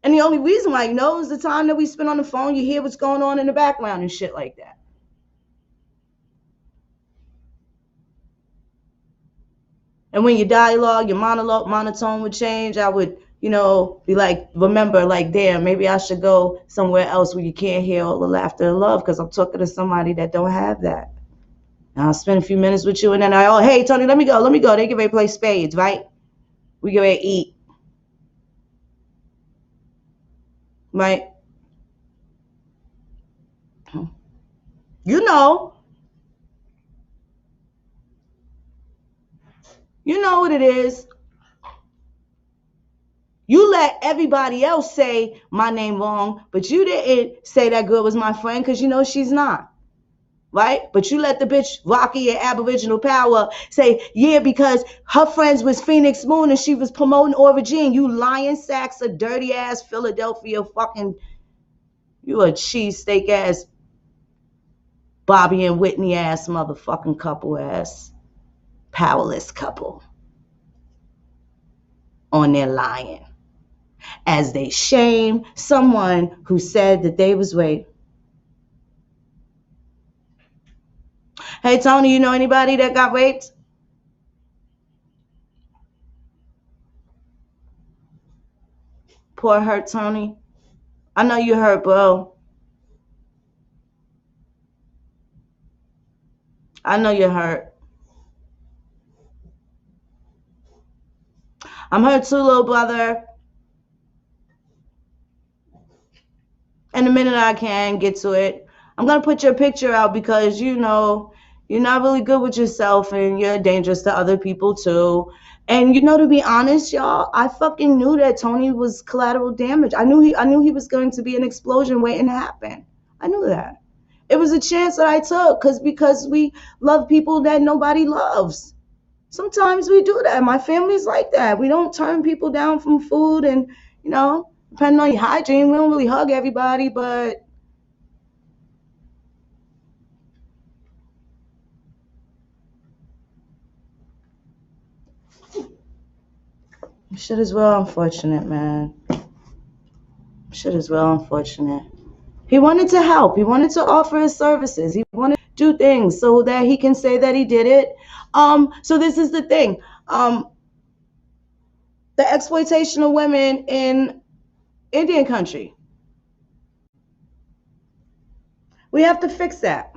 And the only reason why you know is the time that we spend on the phone. You hear what's going on in the background and shit like that. And when your dialogue, your monologue, monotone would change, I would, be like, remember, like, damn, maybe I should go somewhere else where you can't hear all the laughter and love because I'm talking to somebody that don't have that. And I'll spend a few minutes with you, and then hey, Tony, let me go. They get ready to play spades, right? We get ready to eat, right? You know. You know what it is. You let everybody else say my name wrong, but you didn't say that girl was my friend because you know she's not. Right? But you let the bitch Rocky and Aboriginal Power say, yeah, because her friends was Phoenix Moon and she was promoting Origin. You lying sacks of dirty ass Philadelphia fucking, you a cheesesteak ass Bobby and Whitney ass motherfucking couple ass powerless couple on there lying as they shame someone who said that they was raped. Hey, Tony, you know anybody that got raped? Poor hurt Tony. I know you hurt, bro. I know you're hurt. I'm hurt too, little brother. And the minute I can get to it, I'm going to put your picture out because, You're not really good with yourself, and you're dangerous to other people too. And to be honest, y'all, I fucking knew that Tony was collateral damage. I knew he was going to be an explosion waiting to happen. I knew that. It was a chance that I took because we love people that nobody loves. Sometimes we do that. My family's like that. We don't turn people down from food, and depending on your hygiene, we don't really hug everybody, but shit is well unfortunate, man. Shit is well unfortunate. He wanted to help. He wanted to offer his services. He wanted to do things so that he can say that he did it. So this is the thing. The exploitation of women in Indian country. We have to fix that.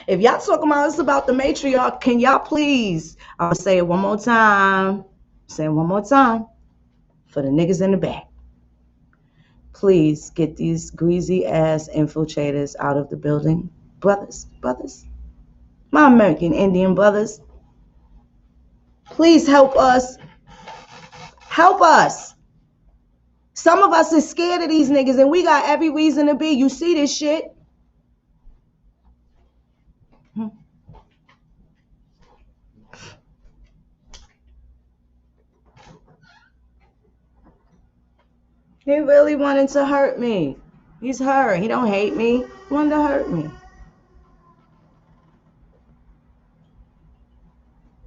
If y'all talking about us about the matriarch, can y'all please? I'll say it one more time. Say it one more time for the niggas in the back. Please get these greasy ass infiltrators out of the building. Brothers, my American Indian brothers, please help us. Help us. Some of us is scared of these niggas, and we got every reason to be. You see this shit? He really wanted to hurt me. He's hurt. He don't hate me. He wanted to hurt me.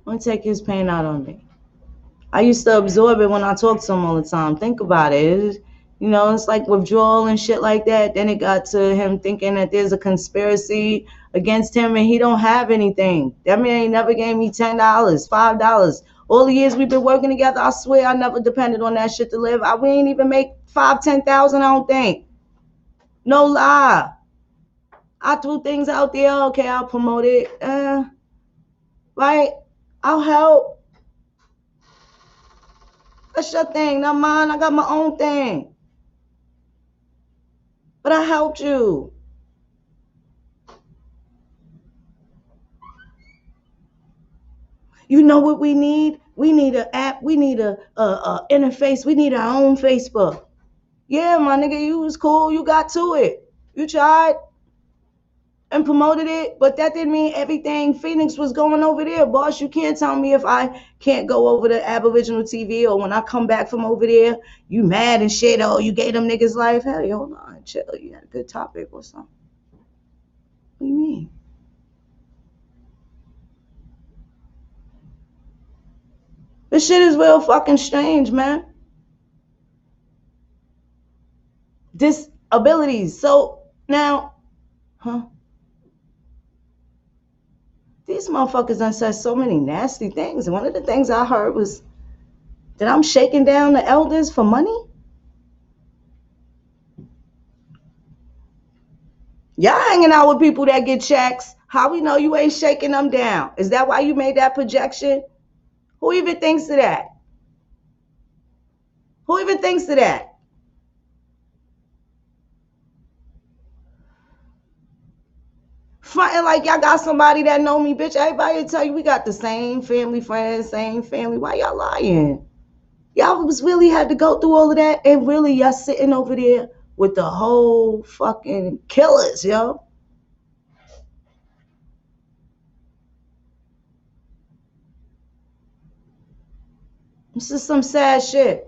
Want to take his pain out on me. I used to absorb it when I talked to him all the time. Think about it. It's like withdrawal and shit like that. Then it got to him thinking that there's a conspiracy against him, and he don't have anything. That man ain't never gave me $10, $5. All the years we've been working together, I swear I never depended on that shit to live. We ain't even make 5,000, $10,000, I don't think. No lie. I threw things out there. Okay, I'll promote it. Right? I'll help. That's your thing, not mine. I got my own thing. But I helped you. You know what we need? We need an app. We need a interface. We need our own Facebook. Yeah, my nigga, you was cool. You got to it. You tried and promoted it, but that didn't mean everything Phoenix was going over there, boss. You can't tell me if I can't go over to Aboriginal TV, or when I come back from over there, you mad and shit. Oh, you gave them niggas life. Hey, hold on, chill. You had a good topic or something. What do you mean? This shit is real fucking strange, man. Disabilities. So now, these motherfuckers done said so many nasty things. And one of the things I heard was that I'm shaking down the elders for money. Y'all hanging out with people that get checks. How we know you ain't shaking them down? Is that why you made that projection? Who even thinks of that? Who even thinks of that? Fronting like y'all got somebody that know me, bitch. Everybody tell you we got the same family, friends, same family. Why y'all lying? Y'all was really had to go through all of that, and really y'all sitting over there with the whole fucking killers, yo. This is some sad shit.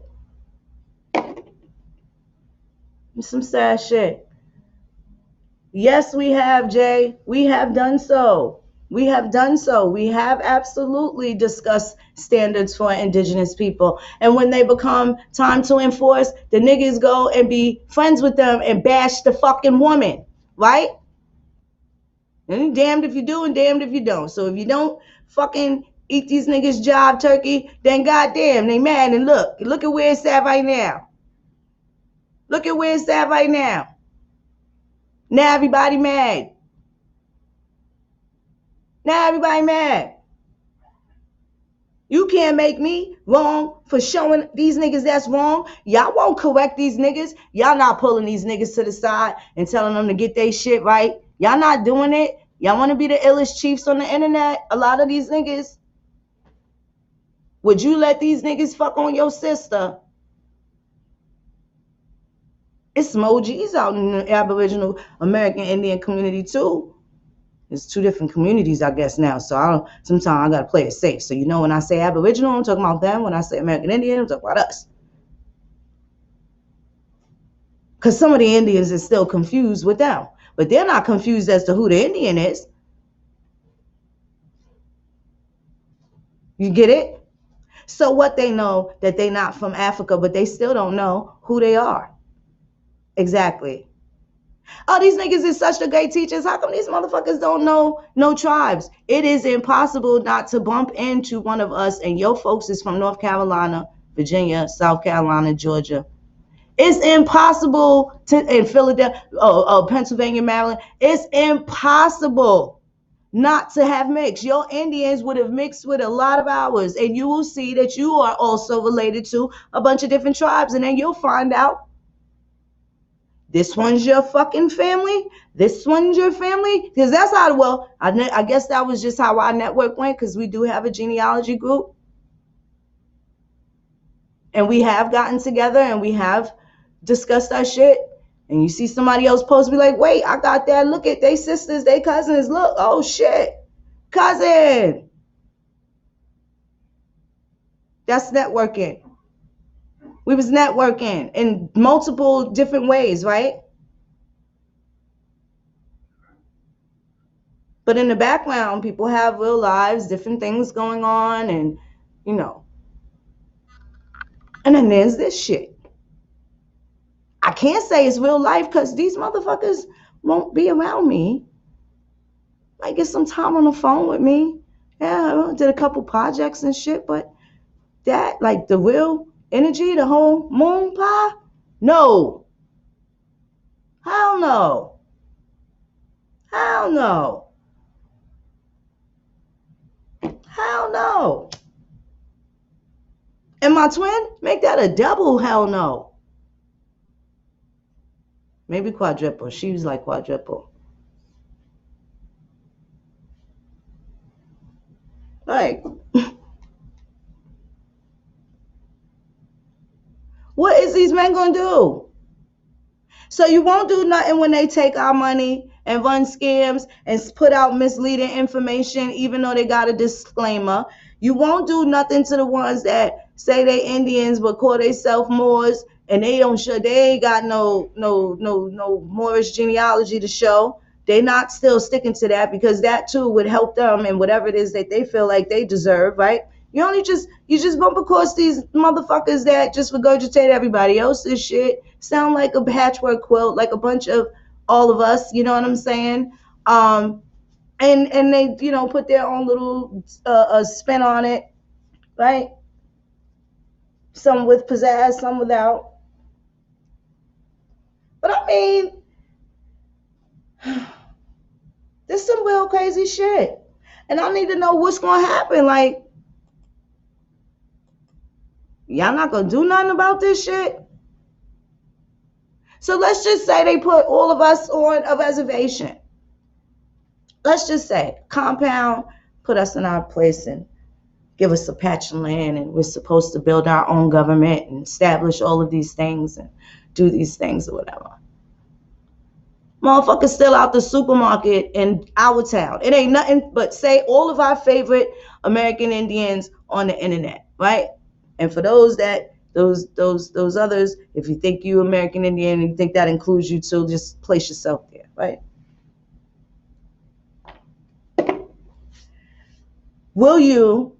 It's some sad shit. Yes, we have, Jay. We have done so. We have done so. We have absolutely discussed standards for indigenous people. And when they become time to enforce, the niggas go and be friends with them and bash the fucking woman, right? And damned if you do and damned if you don't. So if you don't fucking eat these niggas job turkey, then goddamn, they mad. And look at where it's at right now. Look at where it's at right now. Now everybody mad. Now everybody mad. You can't make me wrong for showing these niggas that's wrong. Y'all won't correct these niggas. Y'all not pulling these niggas to the side and telling them to get their shit right. Y'all not doing it. Y'all want to be the illest chiefs on the internet? A lot of these niggas. Would you let these niggas fuck on your sister? It's some OGs out in the Aboriginal American Indian community too. It's two different communities, I guess, now. So sometimes I gotta play it safe. So when I say Aboriginal, I'm talking about them. When I say American Indian, I'm talking about us. Because some of the Indians is still confused with them. But they're not confused as to who the Indian is. You get it? So what they know that they not from Africa, but they still don't know who they are. Exactly. Oh, these niggas is such the great teachers. How come these motherfuckers don't know no tribes? It is impossible not to bump into one of us, and your folks is from North Carolina, Virginia, South Carolina, Georgia. It's impossible in Philadelphia, Pennsylvania, Maryland. It's impossible not to have mixed. Your Indians would have mixed with a lot of ours, and you will see that you are also related to a bunch of different tribes, and then you'll find out this one's your fucking family, this one's your family, because that's how, well, I guess that was just how our network went, because we do have a genealogy group, and we have gotten together, and we have discussed our shit, and you see somebody else post, be like, wait, I got that, look at they sisters, they cousins, look, oh shit, cousin. That's networking. We was networking in multiple different ways, right? But in the background, people have real lives, different things going on, and and then there's this shit. I can't say it's real life because these motherfuckers won't be around me. Might get some time on the phone with me. Yeah, I did a couple projects and shit, but that, like the real energy, the whole moon pie, no. Hell no. Hell no. Hell no. And my twin, make that a double hell no. Maybe quadruple. She was like quadruple. Like, what is these men gonna do? So you won't do nothing when they take our money and run scams and put out misleading information, even though they got a disclaimer. You won't do nothing to the ones that say they Indians but call themselves Moors and they don't show, they ain't got no Moorish genealogy to show. They not still sticking to that because that too would help them in whatever it is that they feel like they deserve, right? You just bump across these motherfuckers that just regurgitate everybody else's shit. Sound like a patchwork quilt, like a bunch of all of us. You know what I'm saying? And they put their own little spin on it, right? Some with pizzazz, some without. But I mean, this some real crazy shit, and I need to know what's gonna happen. Like, y'all not gonna do nothing about this shit? So let's just say they put all of us on a reservation. Let's just say compound, put us in our place and give us a patch of land, and we're supposed to build our own government and establish all of these things and do these things or whatever. Motherfuckers still out the supermarket in our town. It ain't nothing but say all of our favorite American Indians on the internet, right? And for those others, if you think you American Indian and you think that includes you too, just place yourself there, right? Will you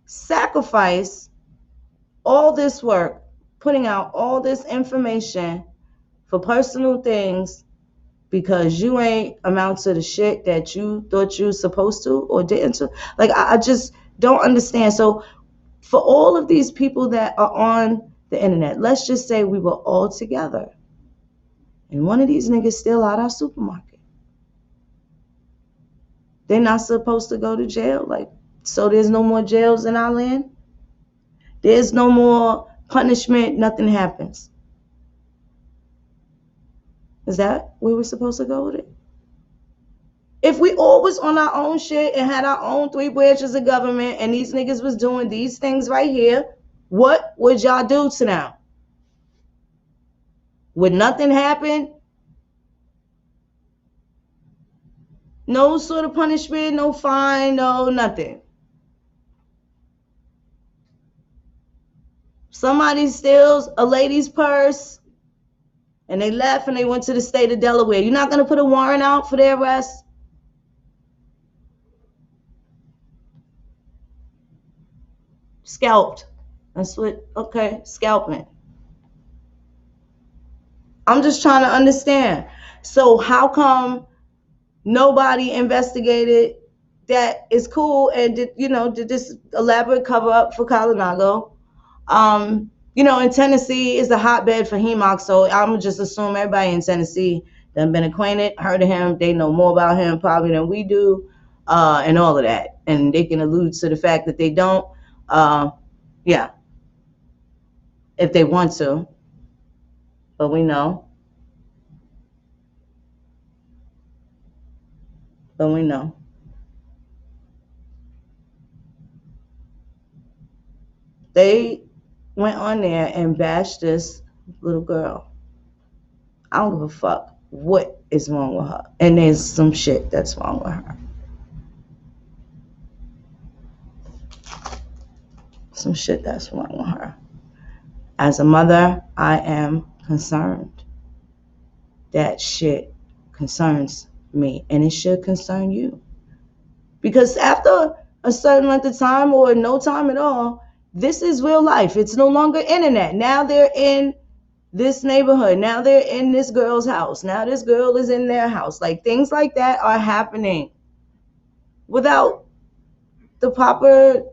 sacrifice all this work, putting out all this information for personal things because you ain't amount to the shit that you thought you were supposed to or didn't to? Like, I just don't understand. So for all of these people that are on the internet, let's just say we were all together and one of these niggas steal out our supermarket. They're not supposed to go to jail. Like, so there's no more jails in our land. There's no more punishment. Nothing happens. Is that where we're supposed to go with it? If we all was on our own shit and had our own three branches of government and these niggas was doing these things right here, what would y'all do to them? Would nothing happen? No sort of punishment, no fine, no nothing. Somebody steals a lady's purse and they left and they went to the state of Delaware. You're not going to put a warrant out for their arrest? Scalped. That's what, okay, scalping. I'm just trying to understand. So how come nobody investigated that? Is cool and did this elaborate cover up for Colorado? In Tennessee is a hotbed for HEMOC, so I'm just assume everybody in Tennessee that been acquainted, heard of him, they know more about him probably than we do, and all of that. And they can allude to the fact that they don't, yeah, if they want to, but we know. But we know. They went on there and bashed this little girl. I don't give a fuck what is wrong with her. And there's some shit that's wrong with her. Some shit that's wrong with her. As a mother, I am concerned. That shit concerns me, and it should concern you. Because after a certain length of time or no time at all, this is real life. It's no longer internet. Now they're in this neighborhood. Now they're in this girl's house. Now this girl is in their house. Like, things like that are happening without the proper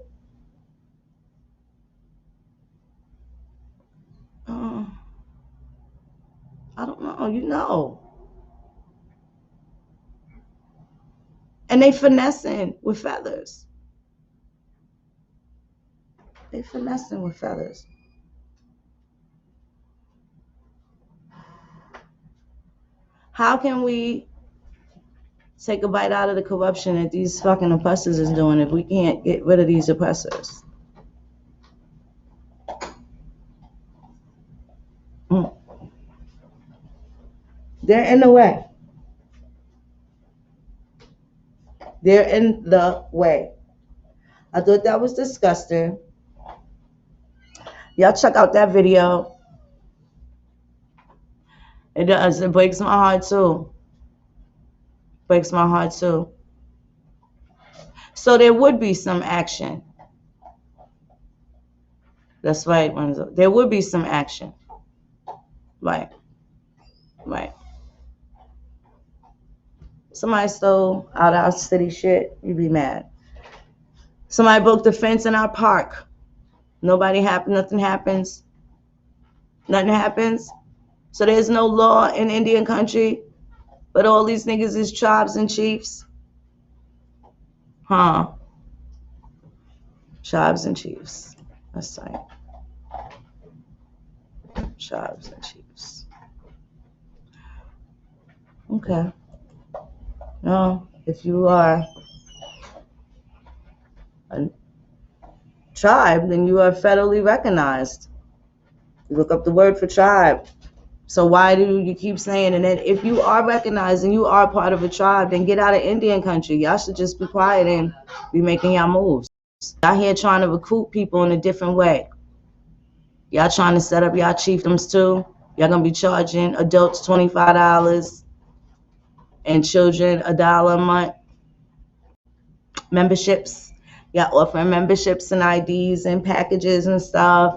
I don't know, And they finessing with feathers. They finessing with feathers. How can we take a bite out of the corruption that these fucking oppressors is doing if we can't get rid of these oppressors? They're in the way. They're in the way. I thought that was disgusting. Y'all check out that video. It does. It breaks my heart too. Breaks my heart too. So there would be some action. That's right, Renzo. There would be some action. Right. Right. Somebody stole out our city shit, you'd be mad. Somebody broke the fence in our park. Nothing happens. Nothing happens. So there's no law in Indian country, but all these niggas is tribes and chiefs. Huh. Tribes and chiefs. That's right. Tribes and chiefs. Okay. No, if you are a tribe, then you are federally recognized. You look up the word for tribe. So why do you keep saying, and then if you are recognized and you are part of a tribe, then get out of Indian country. Y'all should just be quiet and be making y'all moves. Y'all here trying to recruit people in a different way. Y'all trying to set up y'all chiefdoms too. Y'all gonna be charging adults $25 and children $1 a month. Memberships. Y'all offering memberships and IDs and packages and stuff.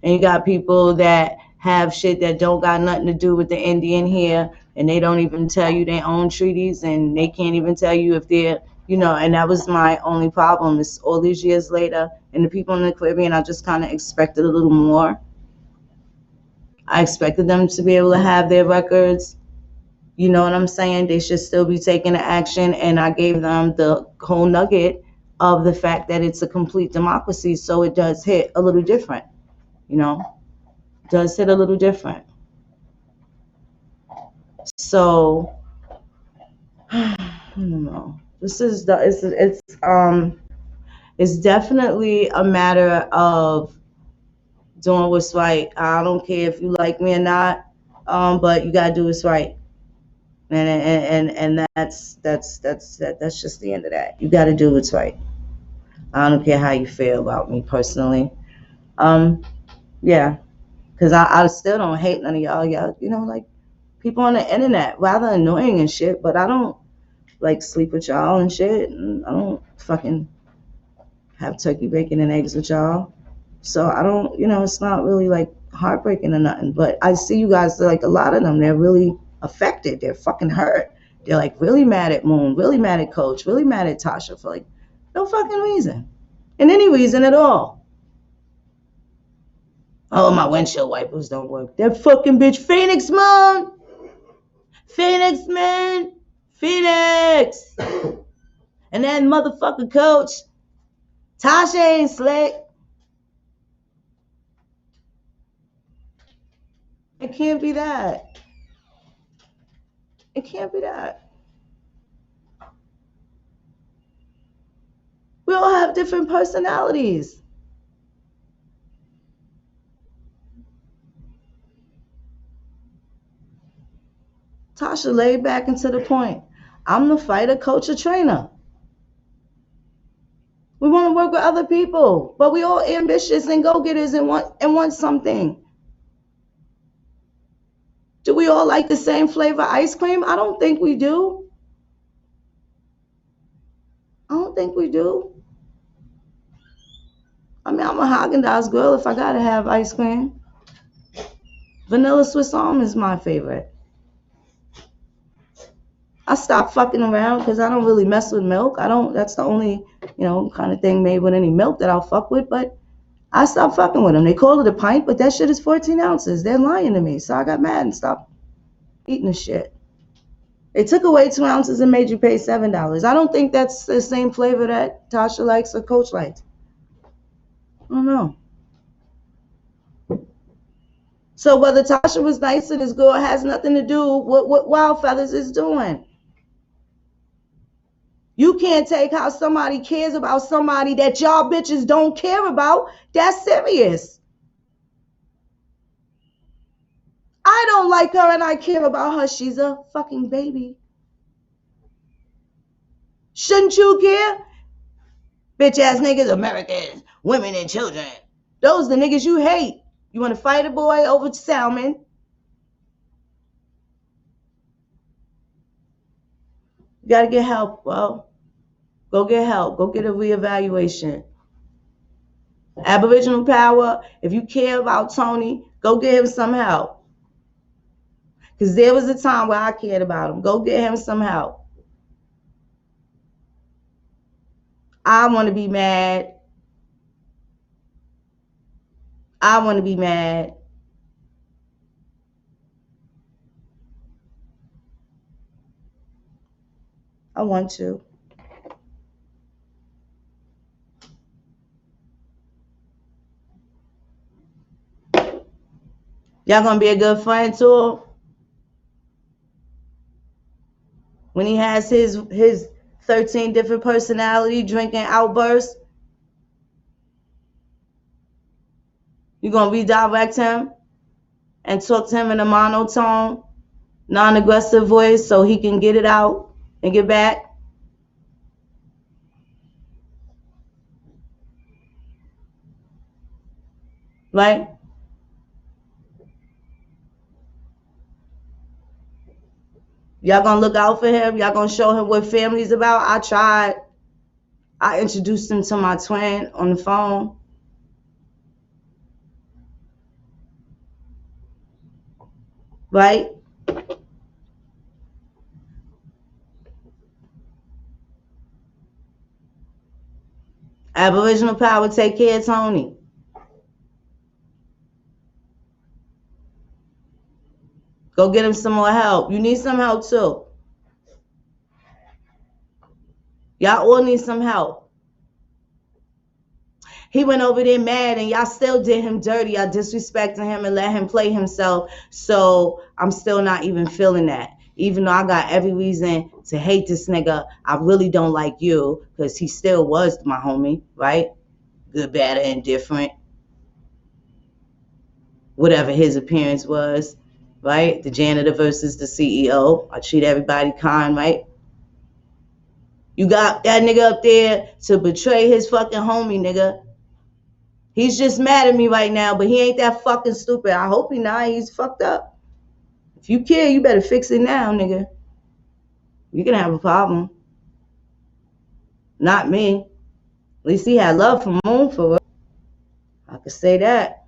And you got people that have shit that don't got nothing to do with the Indian here, and they don't even tell you their own treaties, and they can't even tell you if they're, and that was my only problem. Is all these years later, and the people in the Caribbean, I just kind of expected a little more. I expected them to be able to have their records. You know what I'm saying? They should still be taking action, and I gave them the whole nugget of the fact that it's a complete democracy, so it does hit a little different, does hit a little different. So I don't know. This is the it's definitely a matter of doing what's right. I don't care if you like me or not, but you gotta do what's right. And that's just the end of that. You gotta do what's right. I don't care how you feel about me personally. Um, yeah, because I still don't hate none of y'all. Y'all, like people on the internet, rather annoying and shit. But I don't like sleep with y'all and shit. And I don't fucking have turkey bacon and eggs with y'all. So I don't, it's not really like heartbreaking or nothing. But I see you guys, like a lot of them, they're really affected. They're fucking hurt. They're like really mad at Moon, really mad at Coach, really mad at Tasha for like no fucking reason. And any reason at all. Oh, my windshield wipers don't work. That fucking bitch, Phoenix, man. Phoenix, man. Phoenix. And that motherfucker Coach. Tasha ain't slick. It can't be that. It can't be that. We all have different personalities. Tasha laid back and to the point. I'm the fighter, coach, or trainer. We want to work with other people, but we all ambitious and go-getters and want something. Do we all like the same flavor ice cream? I don't think we do. I don't think we do. I mean, I'm a Haagen-Dazs girl if I gotta have ice cream. Vanilla Swiss almond is my favorite. I stopped fucking around because I don't really mess with milk. That's the only, kind of thing made with any milk that I'll fuck with, but I stopped fucking with them. They call it a pint, but that shit is 14 ounces. They're lying to me. So I got mad and stopped eating the shit. They took away 2 ounces and made you pay $7. I don't think that's the same flavor that Tasha likes or Coach likes. I don't know. So whether Tasha was nice to this girl has nothing to do with what Wild Feathers is doing. You can't take how somebody cares about somebody that y'all bitches don't care about. That's serious. I don't like her and I care about her. She's a fucking baby. Shouldn't you care? Bitch ass niggas, Americans, women and children. Those are the niggas you hate. You want to fight a boy over salmon? You gotta get help. Well, go get help. Go get a reevaluation. Aboriginal power, if you care about Tony, go get him some help. Because there was a time where I cared about him. Go get him some help. I want to be mad. I want to be mad. I want to. Y'all gonna be a good friend to him? When he has his 13 different personality drinking outbursts, you gonna redirect him and talk to him in a monotone, non-aggressive voice so he can get it out and get back? Right? Y'all gonna look out for him? Y'all gonna show him what family's about? I tried. I introduced him to my twin on the phone. Right? Aboriginal power, take care of Tony. Go get him some more help. You need some help too. Y'all all need some help. He went over there mad and y'all still did him dirty. Y'all disrespected him and let him play himself. So I'm still not even feeling that. Even though I got every reason to hate this nigga, I really don't like you because he still was my homie, right? Good, bad, or indifferent. Whatever his appearance was, right? The janitor versus the CEO. I treat everybody kind, right? You got that nigga up there to betray his fucking homie, nigga. He's just mad at me right now, but he ain't that fucking stupid. I hope he not. He's fucked up. If you care, you better fix it now, nigga. You're gonna have a problem. Not me. At least he had love for Moon for real. I could say that.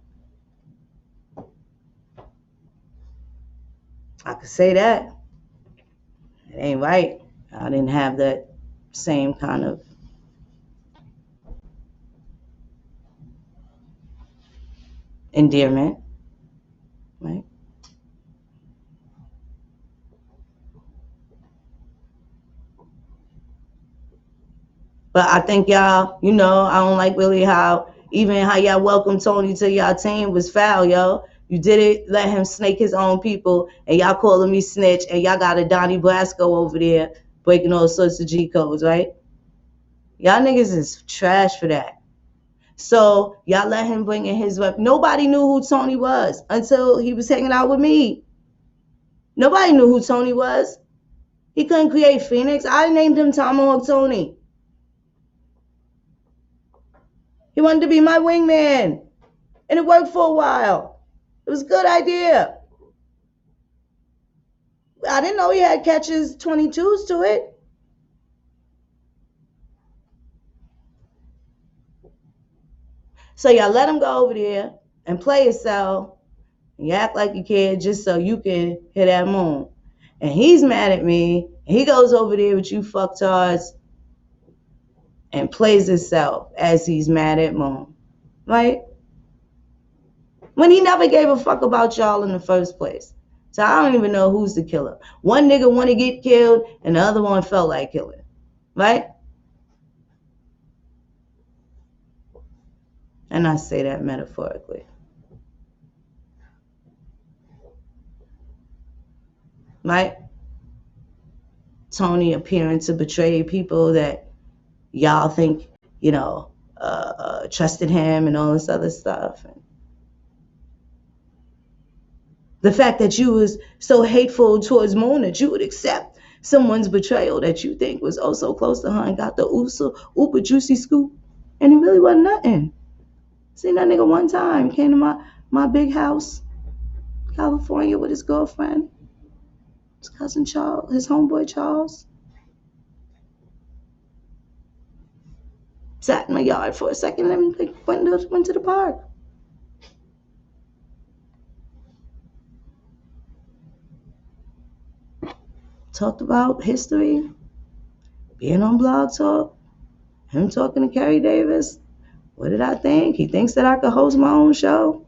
I could say that. It ain't right. I didn't have that same kind of endearment, right? But I think y'all, I don't like really how even how y'all welcome Tony to y'all team was foul, yo. You did it, let him snake his own people, and y'all calling me snitch, and y'all got a Donnie Brasco over there breaking all sorts of G codes, right? Y'all niggas is trash for that. So y'all let him bring in his rep. Nobody knew who Tony was until he was hanging out with me. Nobody knew who Tony was. He couldn't create Phoenix. I named him Tomahawk Tony. He wanted to be my wingman. And it worked for a while. It was a good idea. I didn't know he had catches 22s to it. So y'all let him go over there and play yourself. And you act like you care just so you can hit that moon. And he's mad at me. And he goes over there with you fucktards and plays himself as he's mad at Moon. Right? When he never gave a fuck about y'all in the first place. So I don't even know who's the killer. One nigga want to get killed and the other one felt like killing. Right? And I say that metaphorically. Right? Tony appearing to betray people that y'all think, trusted him and all this other stuff. And the fact that you was so hateful towards Moon that you would accept someone's betrayal that you think was oh so close to her and got the uber juicy scoop. And it really wasn't nothing. Seen that nigga one time. He came to my big house, California, with his girlfriend, his cousin Charles, his homeboy Charles. Sat in my yard for a second and then went to the park. Talked about history, being on Blog Talk, him talking to Kerry Davis. What did I think? He thinks that I could host my own show.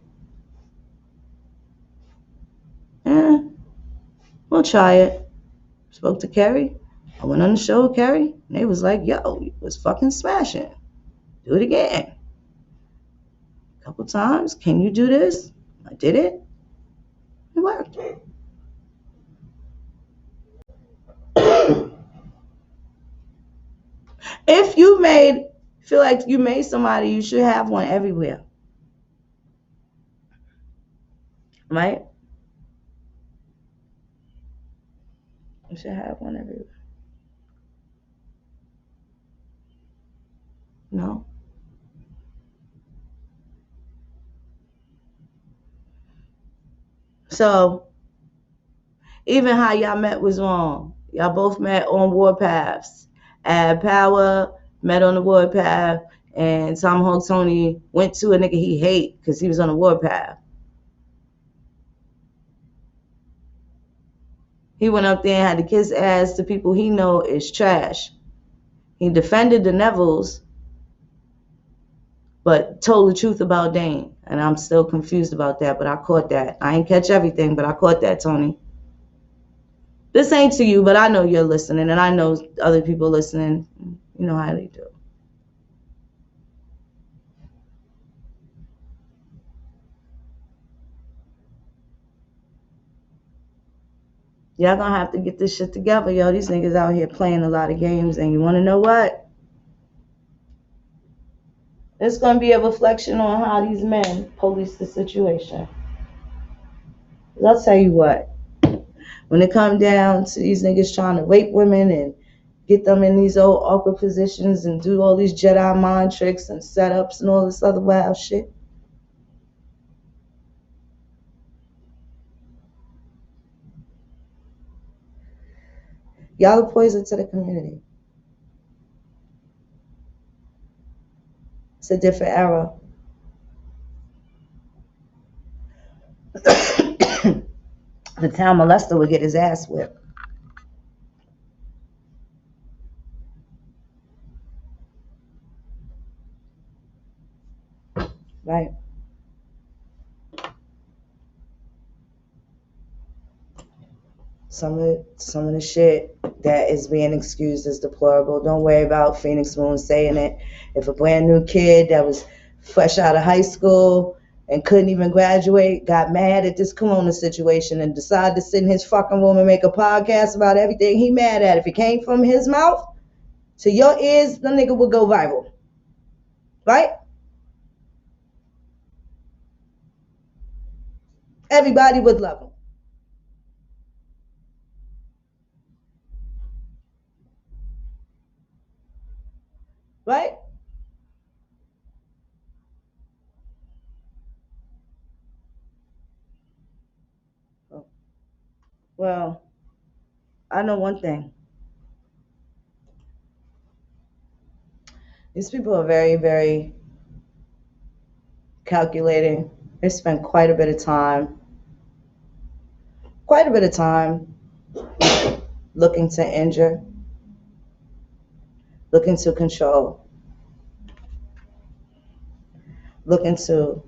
Yeah, we'll try it. Spoke to Kerry. I went on the show with Kerry, and they was like, yo, you was fucking smashing. Do it again. A couple times. Can you do this? I did it. It worked. If you feel like you made somebody, you should have one everywhere. Right? You should have one everywhere. No? So, even how y'all met was wrong. Y'all both met on warpaths. Ad Power met on the warpath, and Tomahawk Tony went to a nigga he hate because he was on the warpath. He went up there and had to kiss ass to people he know is trash. He defended the Nevilles, but told the truth about Dane. And I'm still confused about that, but I caught that. I ain't catch everything, but I caught that, Tony. This ain't to you, but I know you're listening, and I know other people listening. You know how they do. Y'all gonna have to get this shit together, yo. These niggas out here playing a lot of games, and you wanna know what? It's gonna be a reflection on how these men police the situation. I'll tell you what, when it come down to these niggas trying to rape women and get them in these old awkward positions and do all these Jedi mind tricks and setups and all this other wild shit, y'all are poison to the community. It's a different era. The town molester would get his ass whipped. Right? Some of the shit that is being excused is deplorable. Don't worry about Phoenix Moon saying it. If a brand new kid that was fresh out of high school and couldn't even graduate got mad at this corona situation and decided to sit in his fucking room and make a podcast about everything he mad at, if it came from his mouth to your ears, the nigga would go viral. Right? Everybody would love him. Right? Well, I know one thing. These people are very, very calculating. They spend quite a bit of time looking to injure, looking to control, looking to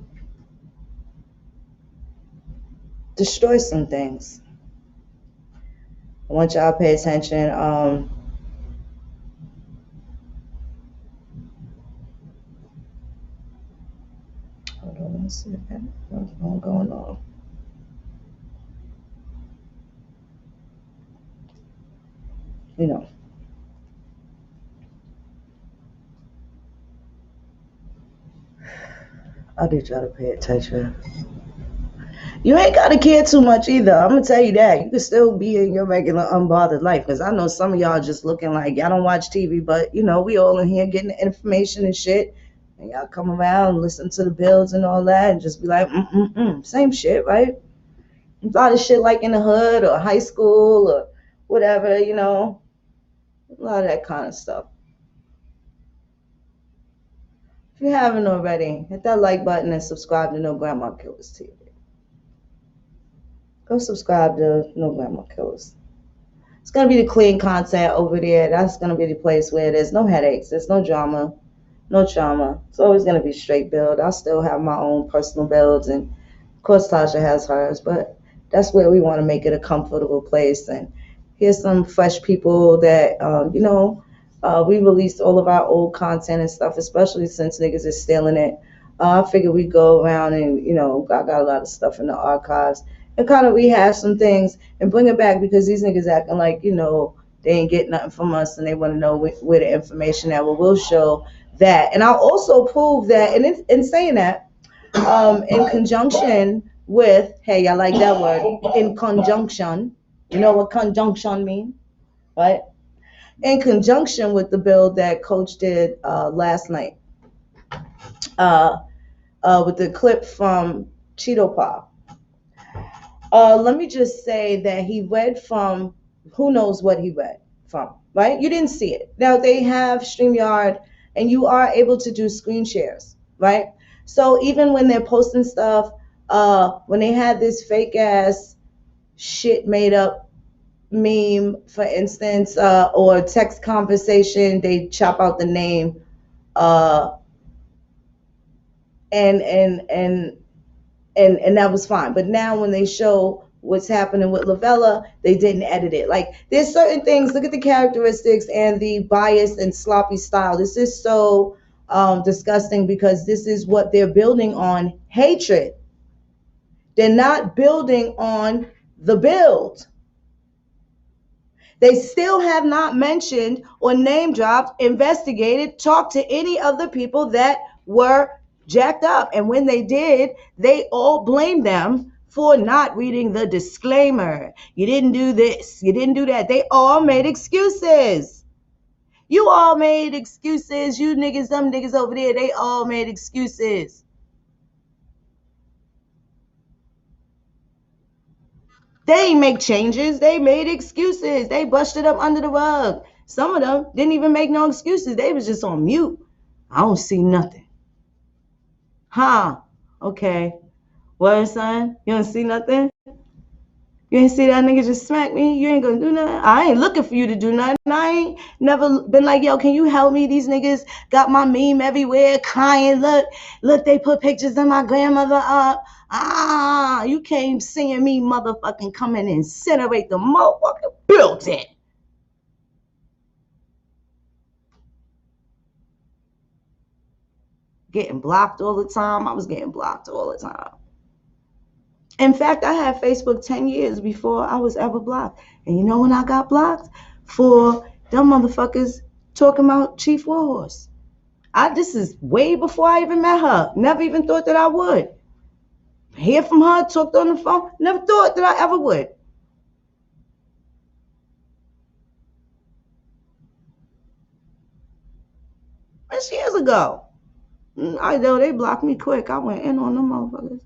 destroy some things. I want y'all to pay attention. Hold on, let's see what's going on. You know, I need y'all to pay attention. You ain't gotta care too much either. I'm gonna tell you that. You can still be in your regular unbothered life. Cause I know some of y'all just looking like y'all don't watch TV, but you know, we all in here getting the information and shit. And y'all come around and listen to the bills and all that and just be like, same shit, right? A lot of shit like in the hood or high school or whatever, you know. A lot of that kind of stuff. If you haven't already, hit that like button and subscribe to No Grandma Killers TV. Go subscribe to No Grandma Killers. It's gonna be the clean content over there. That's gonna be the place where there's no headaches, there's no drama, no trauma. It's always gonna be straight build. I still have my own personal builds, and of course Tasha has hers, but that's where we want to make it a comfortable place. And here's some fresh people that we released all of our old content and stuff, especially since niggas is stealing it. I figured we go around and I got a lot of stuff in the archives and kind of rehash some things and bring it back because these niggas acting like they ain't get nothing from us and they want to know where the information at. Well, we'll show that, and I'll also prove that. And in saying that, in conjunction with, hey, I like that word, in conjunction. You know what conjunction mean, right? In conjunction with the bill that Coach did last night, uh, with the clip from Cheeto Pop. Let me just say that he read from who knows what he read from, right? You didn't see it. Now they have StreamYard and you are able to do screen shares, right? So even when they're posting stuff, when they had this fake ass shit made up meme, for instance, or text conversation, they chop out the name, uh, and and and and that was fine. But now when they show what's happening with Lavella, they didn't edit it. Like there's certain things. Look at the characteristics and the bias and sloppy style. This is so disgusting because this is what they're building on: hatred. They're not building on the build. They still have not mentioned or name dropped, investigated, talked to any of the people that were jacked up. And when they did, they all blamed them for not reading the disclaimer. You didn't do this, you didn't do that. They all made excuses. You all made excuses. You niggas, them niggas over there, they all made excuses. They ain't make changes. They made excuses. They brushed it up under the rug. Some of them didn't even make no excuses. They was just on mute. I don't see nothing. Huh? Okay. What, son? You don't see nothing? You ain't see that nigga just smack me? You ain't gonna do nothing? I ain't looking for you to do nothing. I ain't never been like, yo, can you help me? These niggas got my meme everywhere crying. Look, they put pictures of my grandmother up. You came seeing me motherfucking come and incinerate the motherfucking building. Getting blocked all the time. I was getting blocked all the time. In fact, I had Facebook 10 years before I was ever blocked. And you know when I got blocked? For them motherfuckers talking about Chief Warhorse. This is way before I even met her. Never even thought that I would. Hear from her, talked on the phone. Never thought that I ever would. That's years ago. I know they blocked me quick. I went in on them motherfuckers.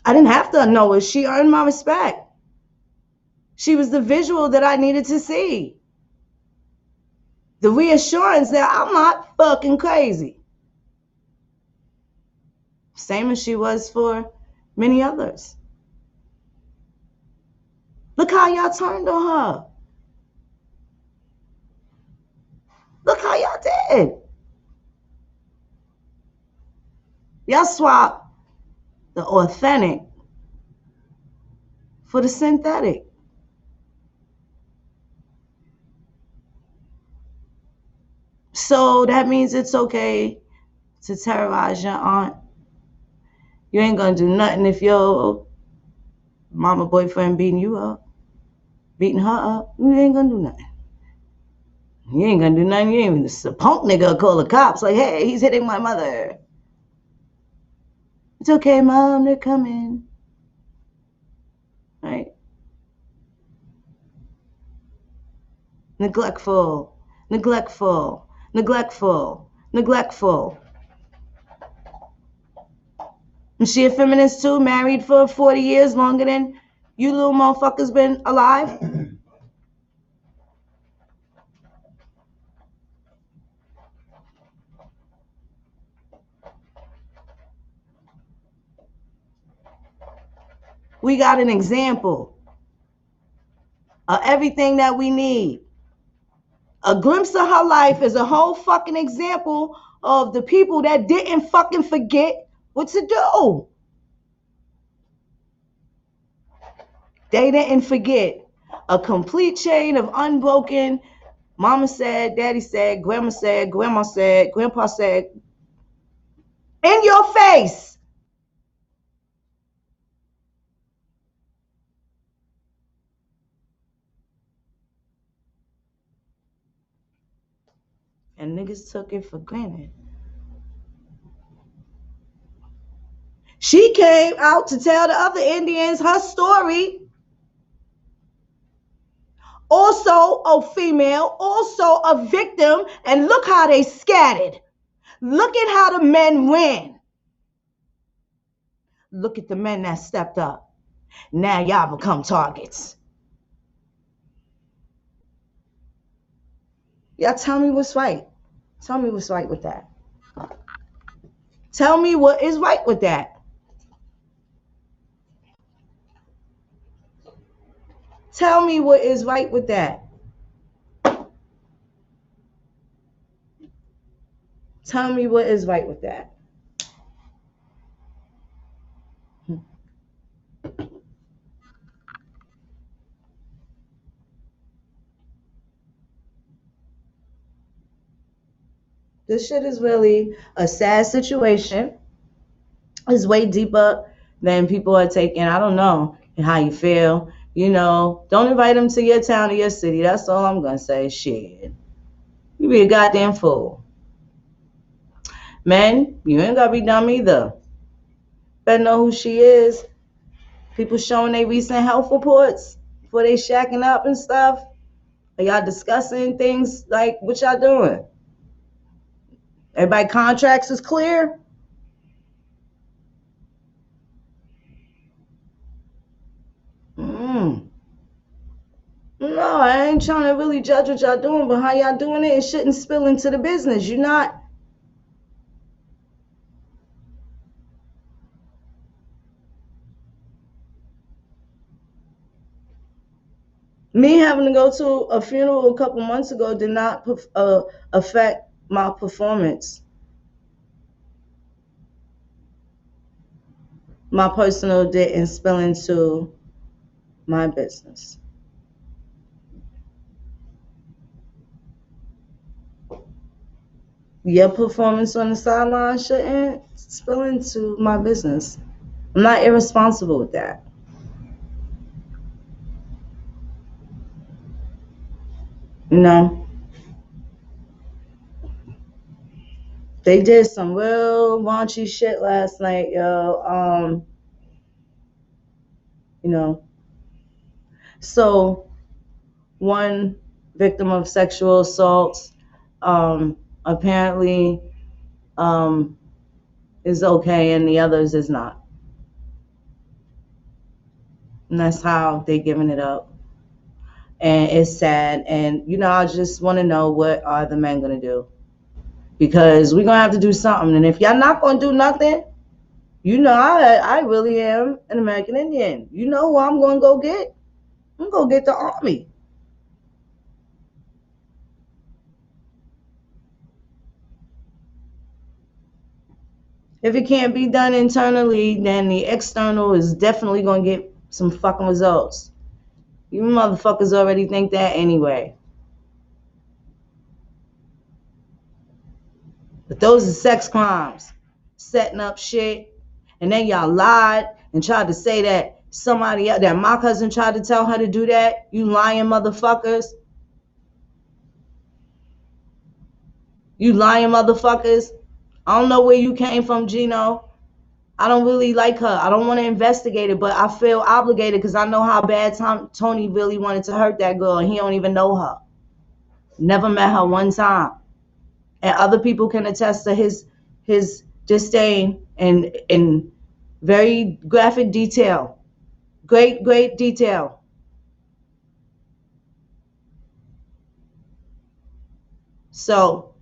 I didn't have to know her. She earned my respect. She was the visual that I needed to see. The reassurance that I'm not fucking crazy. Same as she was for many others. Look how y'all turned on her. Look how y'all did. Y'all swapped the authentic for the synthetic. So that means it's okay to terrorize your aunt. You ain't gonna do nothing if your mama boyfriend beating her up. You ain't gonna do nothing. You ain't gonna do nothing. You ain't even a punk nigga call the cops like, hey, he's hitting my mother. It's okay, mom, they're coming. Right? Neglectful. Is she a feminist too? Married for 40 years, longer than you little motherfuckers been alive? We got an example of everything that we need. A glimpse of her life is a whole fucking example of the people that didn't fucking forget what to do. They didn't forget. A complete chain of unbroken mama said, daddy said, grandma said, grandma said, grandpa said, in your face. And niggas took it for granted. She came out to tell the other Indians her story. Also a female, also a victim, and look how they scattered. Look at how the men ran. Look at the men that stepped up. Now y'all become targets. Y'all tell me what's right. Tell me what's right with that. Tell me what is right with that. Tell me what is right with that. Tell me what is right with that. This shit is really a sad situation. It's way deeper than people are taking. I don't know. and how you feel. You know, don't invite them to your town or your city. That's all I'm gonna say. Shit, you be a goddamn fool. Men, you ain't gotta be dumb either. Better know who she is. People showing their recent health reports before they shacking up and stuff. Are y'all discussing things like what y'all doing? Everybody contracts is clear? Mm. No, I ain't trying to really judge what y'all doing, but how y'all doing it shouldn't spill into the business. You're not. Me having to go to a funeral a couple months ago did not affect my performance, my personal didn't spill into my business. Your performance on the sideline shouldn't spill into my business. I'm not irresponsible with that. You know, they did some real raunchy shit last night, yo. You know, so one victim of sexual assault apparently um, is okay and the others is not. And that's how they're giving it up. And it's sad. And, you know, I just want to know, what are the men going to do? Because we're going to have to do something. And if y'all not going to do nothing, you know, I really am an American Indian. You know who I'm going to go get? I'm going to go get the army. If it can't be done internally, then the external is definitely going to get some fucking results. You motherfuckers already think that anyway. But those are sex crimes. Setting up shit. And then y'all lied and tried to say that somebody else, that my cousin tried to tell her to do that. You lying motherfuckers. You lying motherfuckers. I don't know where you came from, Gino. I don't really like her. I don't want to investigate it, but I feel obligated because I know how bad Tony really wanted to hurt that girl, and he don't even know her. Never met her one time. And other people can attest to his disdain and in very graphic detail. Great detail. So,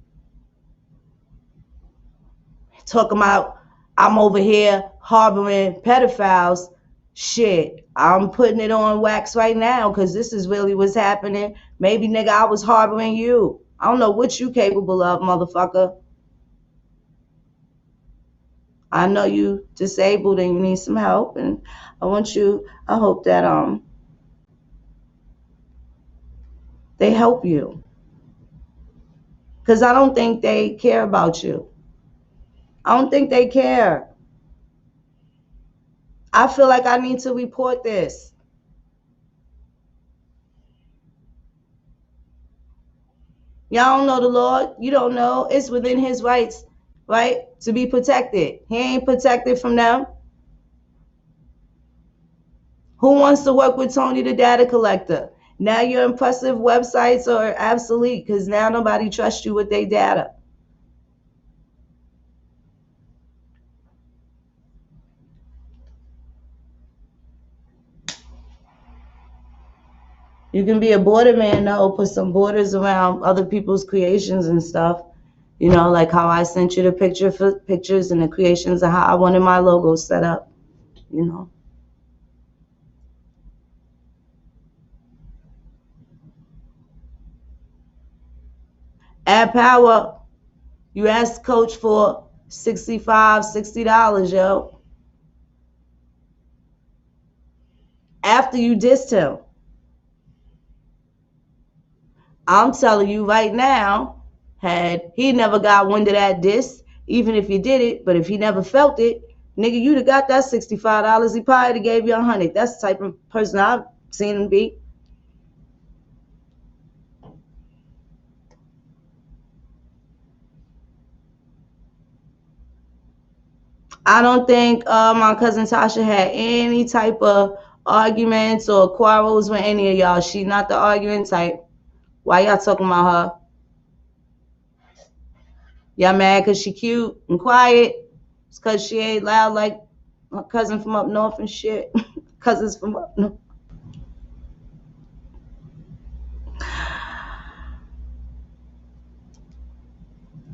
talking about I'm over here harboring pedophiles. Shit, I'm putting it on wax right now because this is really what's happening. Maybe, nigga, I was harboring you. I don't know what you capable of, motherfucker. I know you disabled and you need some help, and I hope that they help you. Because I don't think they care about you. I don't think they care. I feel like I need to report this. Y'all don't know the Lord. You don't know. It's within his rights, right, to be protected. He ain't protected from them. Who wants to work with Tony the data collector? Now your impressive websites are obsolete because now nobody trusts you with their data. You can be a border man though, put some borders around other people's creations and stuff. You know, like how I sent you the pictures and the creations of how I wanted my logo set up. You know. Add power. You ask coach for $60, yo. After you dissed him. I'm telling you right now, had he never got wind of that diss, even if he did it, but if he never felt it, Nigga, you'd have got that $65. He probably gave you $100. That's the type of person I've seen him be. I don't think my cousin Tasha had any type of arguments or quarrels with any of y'all. She not the arguing type. Why y'all talking about her? Y'all mad because she cute and quiet? It's because she ain't loud like my cousin from up north and shit. Cousins from up north.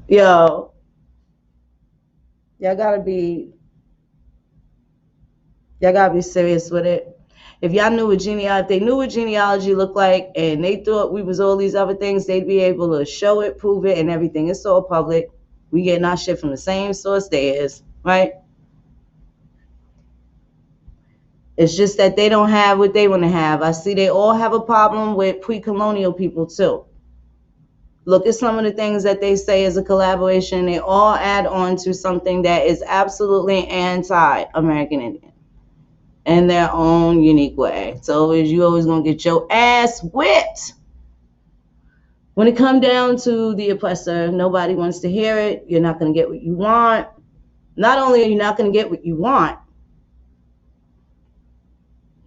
Yo, y'all gotta be serious with it. If y'all knew what genealogy, if they knew what genealogy looked like and they thought we was all these other things, they'd be able to show it, prove it, and everything. It's all public. We getting our shit from the same source they is, right? It's just that they don't have what they want to have. I see they all have a problem with pre-colonial people too. Look at some of the things that they say as a collaboration. They all add on to something that is absolutely anti-American Indian in their own unique way. So you always gonna get your ass whipped. When it comes down to the oppressor, nobody wants to hear it. You're not gonna get what you want. Not only are you not gonna get what you want,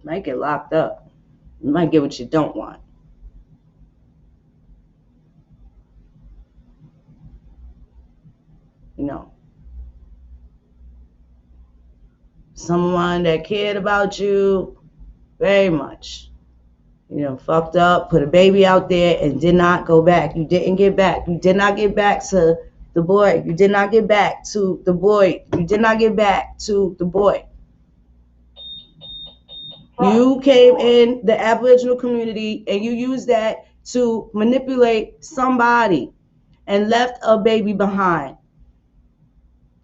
you might get locked up. You might get what you don't want. You know, someone that cared about you very much, you know, fucked up, put a baby out there and did not go back. You didn't get back. You did not get back to the boy. You did not get back to the boy. You did not get back to the boy. You came in the Aboriginal community and you used that to manipulate somebody and left a baby behind.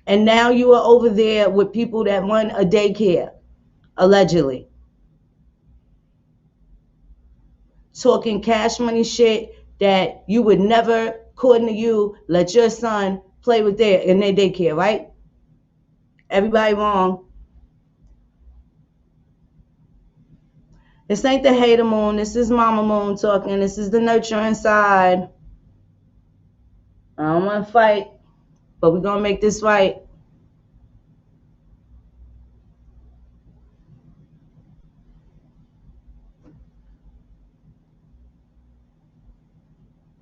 And now you are over there with people that run a daycare, allegedly. Talking cash money shit that you would never, according to you, let your son play with in their daycare, right? Everybody wrong. This ain't the hater moon. This is Mama Moon talking. This is the nurturing side. I don't want to fight, but we're going to make this right.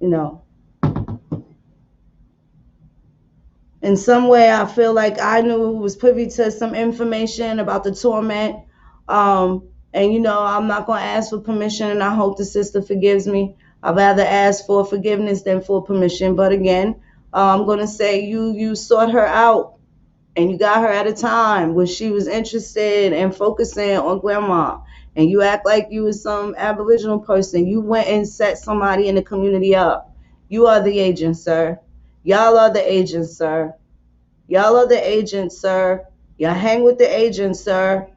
You know, in some way, I feel like I was privy to some information about the torment. And, you know, I'm not going to ask for permission, and I hope the sister forgives me. I'd rather ask for forgiveness than for permission. But again, I'm going to say you sought her out, and you got her at a time where she was interested in focusing on grandma. And you act like you was some Aboriginal person. You went and set somebody in the community up. You are the agent, sir. Y'all are the agents, sir. Y'all are the agents, sir. Y'all hang with the agents, sir.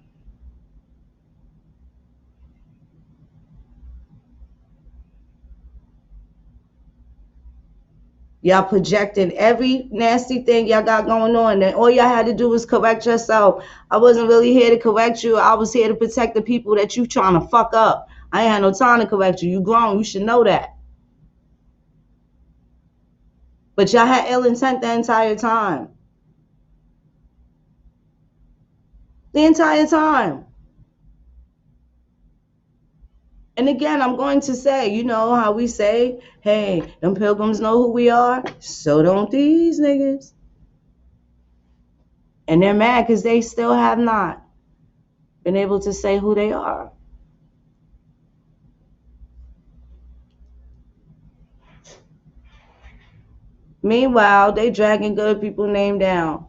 Y'all projecting every nasty thing y'all got going on. And all y'all had to do was correct yourself. I wasn't really here to correct you. I was here to protect the people that you trying to fuck up. I ain't had no time to correct you. You grown. You should know that. But y'all had ill intent the entire time. The entire time. And again, I'm going to say, you know how we say, hey, them pilgrims know who we are? So don't these niggas. And they're mad because they still have not been able to say who they are. Meanwhile, they dragging good people name down.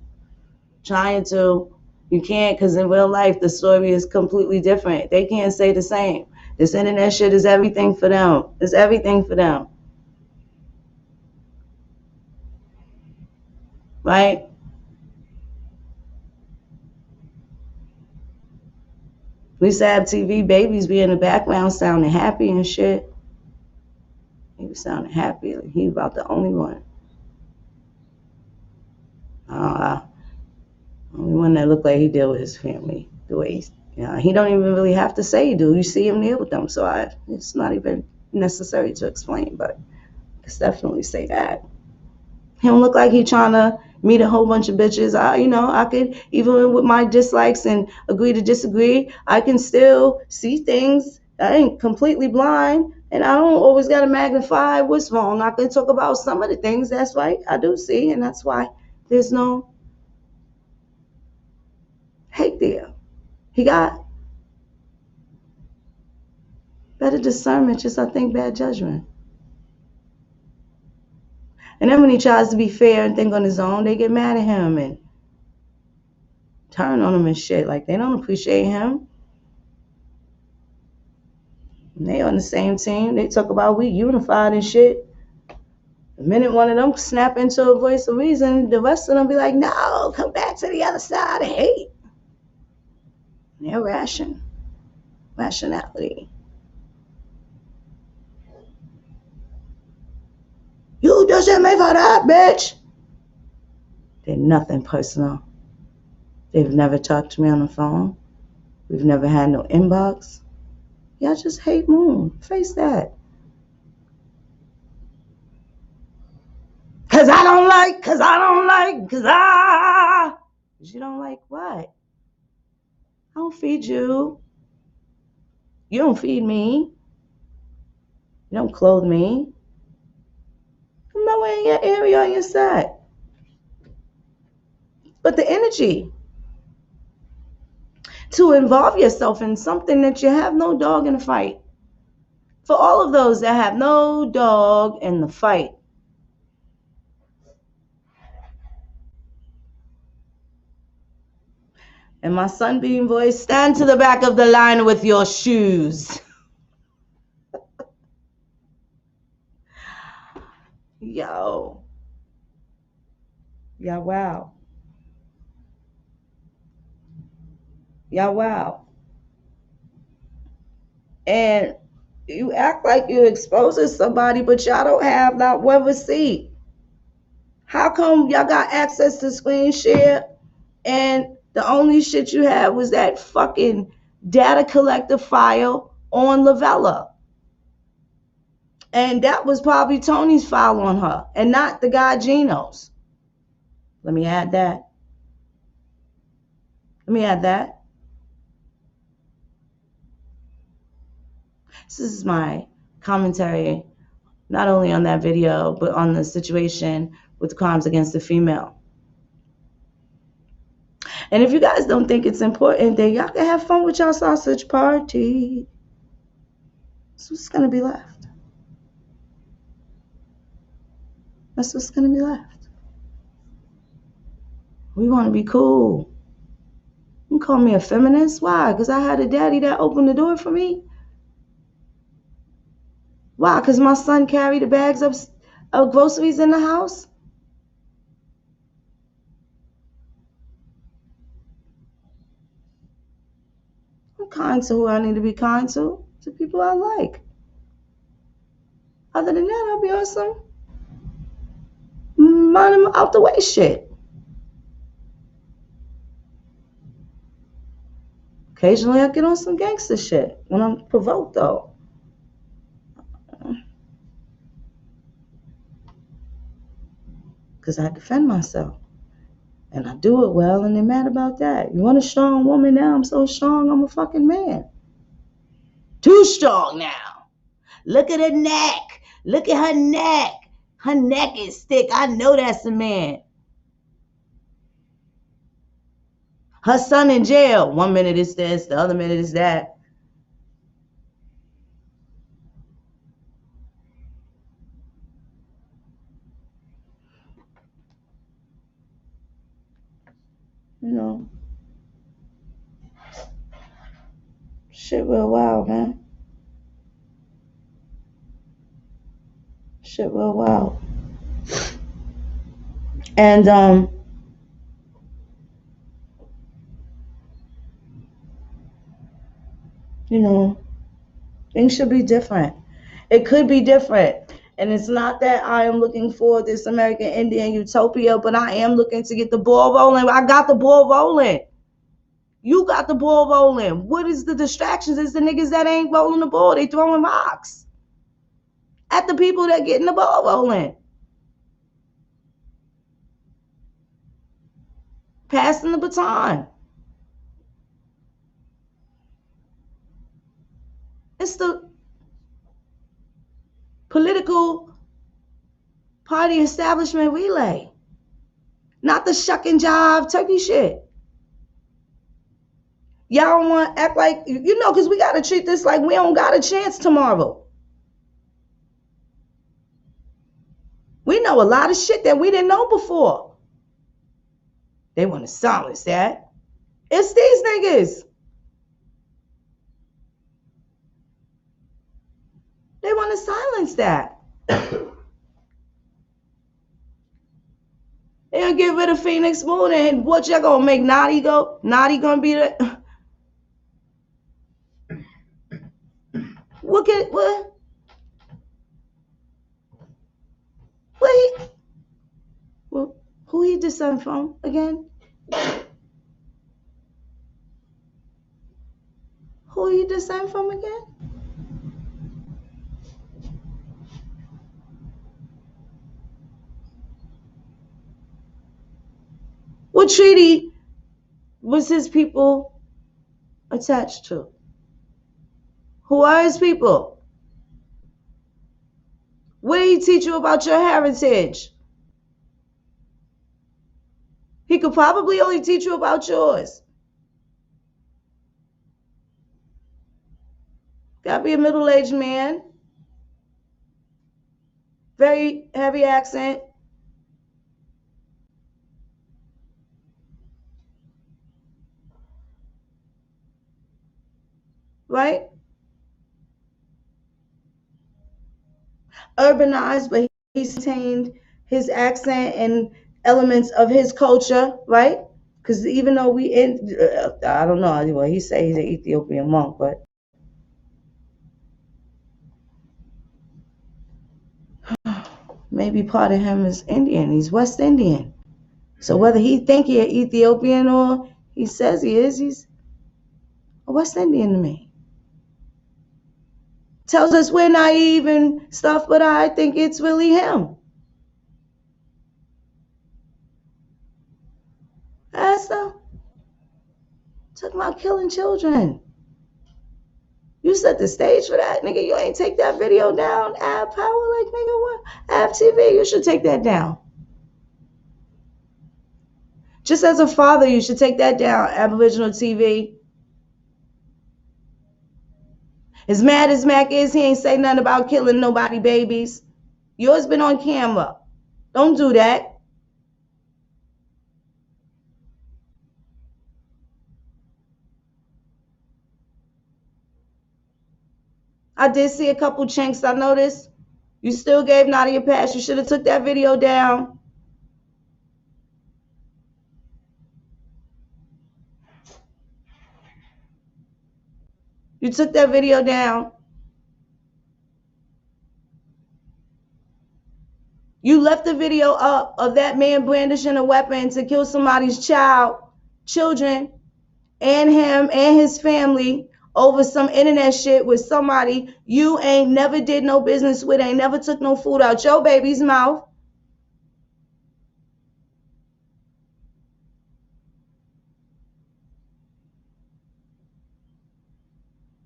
Trying to. You can't, because in real life, the story is completely different. They can't say the same. This internet shit is everything for them. It's everything for them. Right? We used to have TV babies be in the background sounding happy and shit. He was sounding happy. Like he about the only one. Only one that looked like he deal with his family the way he don't even really have to say he do. You see him there with them, so it's not even necessary to explain. But it's definitely say that. He don't look like he trying to meet a whole bunch of bitches. I could, even with my dislikes and agree to disagree, I can still see things. I ain't completely blind, and I don't always got to magnify what's wrong. I can talk about some of the things that's right I do see, and that's why there's no hate there. He got better discernment, just I think bad judgment. And then when he tries to be fair and think on his own, they get mad at him and turn on him and shit. Like they don't appreciate him. And they on the same team. They talk about we unified and shit. The minute one of them snap into a voice of reason, the rest of them be like, no, come back to the other side of hate. And they're rationality. You doesn't make for that, bitch. They're nothing personal. They've never talked to me on the phone. We've never had no inbox. Y'all just hate Moon. Face that. Cause I don't like. Cause you don't like what? I don't feed you. You don't feed me. You don't clothe me. I'm nowhere in your area on your side. But the energy to involve yourself in something that you have no dog in the fight. For all of those that have no dog in the fight. And my sunbeam voice, stand to the back of the line with your shoes. Yo. Yeah, wow. Yeah, wow. And you act like you're exposing somebody, but y'all don't have not one receipt. How come y'all got access to screen share and the only shit you had was that fucking data collector file on Lavella? And that was probably Tony's file on her and not the guy Gino's. Let me add that. This is my commentary, not only on that video, but on the situation with crimes against the female. And if you guys don't think it's important, then y'all can have fun with y'all sausage party. That's what's going to be left. That's what's going to be left. We want to be cool. You call me a feminist? Why? Because I had a daddy that opened the door for me? Why? Because my son carried the bags of groceries in the house? I'm kind to who I need to be kind to people I like. Other than that, I'll be on some mind out the way shit. Occasionally I get on some gangster shit when I'm provoked though. Because I defend myself. And I do it well, and they're mad about that. You want a strong woman now? I'm so strong, I'm a fucking man. Too strong now. Look at her neck. Look at her neck. Her neck is thick. I know that's a man. Her son in jail. 1 minute is this, the other minute is that. You know. Shit real wild, man. Shit real wild. And you know, things should be different. It could be different. And it's not that I am looking for this American Indian utopia, but I am looking to get the ball rolling. I got the ball rolling. You got the ball rolling. What is the distractions? It's the niggas that ain't rolling the ball. They throwing rocks at the people that getting the ball rolling. Passing the baton. It's the political party establishment relay, not the shuck and jive turkey shit. Y'all don't want to act like, because we got to treat this like we don't got a chance tomorrow. We know a lot of shit that we didn't know before. They want to silence that. It's these niggas. They want to silence that. They gonna get rid of Phoenix Moon, and what y'all gonna make Naughty go? Naughty gonna be the what? Who he descend from again? Who he descend from again? What treaty was his people attached to? Who are his people? What did he teach you about your heritage? He could probably only teach you about yours. Gotta be a middle-aged man. Very heavy accent. Right? Urbanized, but he's maintained his accent and elements of his culture, right? Because even though I don't know, well, he say he's an Ethiopian monk, but maybe part of him is Indian. He's West Indian. So whether he think he's Ethiopian or he says he is, he's a West Indian to me. Tells us we're naive and stuff, but I think it's really him. That's talking about killing children. You set the stage for that, nigga. You ain't take that video down. Ab Power, like, nigga, what? Ab TV, you should take that down. Just as a father, you should take that down, Aboriginal TV. As mad as Mac is, he ain't say nothing about killing nobody babies. Yours been on camera. Don't do that. I did see a couple chinks, I noticed. You still gave Nadia a pass. You should have took that video down. You took that video down. You left the video up of that man brandishing a weapon to kill somebody's children, and him and his family over some internet shit with somebody you ain't never did no business with, ain't never took no food out your baby's mouth.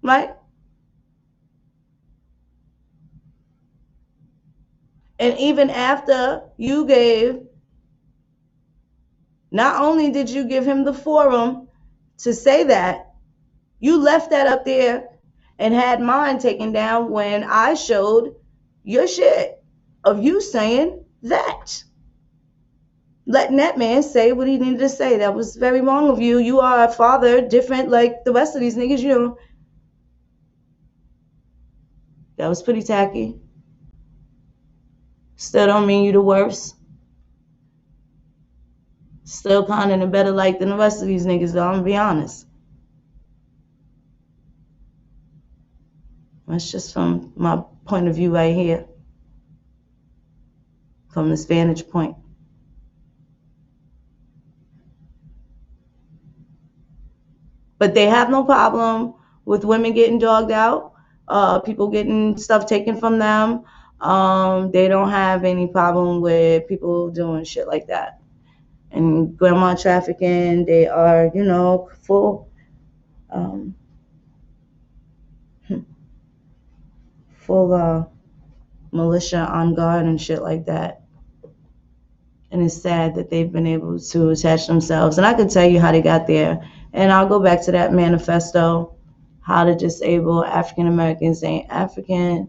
Right? And even after you gave, not only did you give him the forum to say that, you left that up there and had mine taken down when I showed your shit of you saying that. Letting that man say what he needed to say. That was very wrong of you. You are a father, different like the rest of these niggas, you know. That was pretty tacky. Still don't mean you the worst. Still kind of in a better light than the rest of these niggas, though, I'm gonna be honest. That's just from my point of view right here. from this vantage point. But they have no problem with women getting dogged out, people getting stuff taken from them. They don't have any problem with people doing shit like that. And grandma trafficking, they are, full, um, full militia on guard and shit like that. And it's sad that they've been able to attach themselves. And I can tell you how they got there. And I'll go back to that manifesto, how to disable African Americans and African,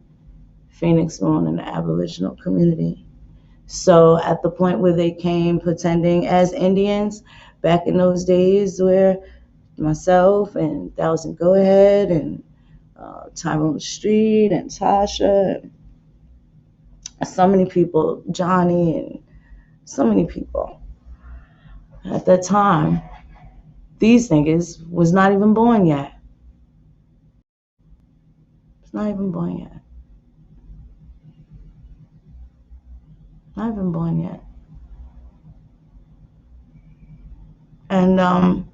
Phoenix Moon, and the Aboriginal community. So at the point where they came pretending as Indians, back in those days where myself and Thousand Go Ahead and Tyrone Street and Tasha, and so many people, Johnny, and so many people. At that time, these niggas was not even born yet. It's not even born yet. Not even born yet. And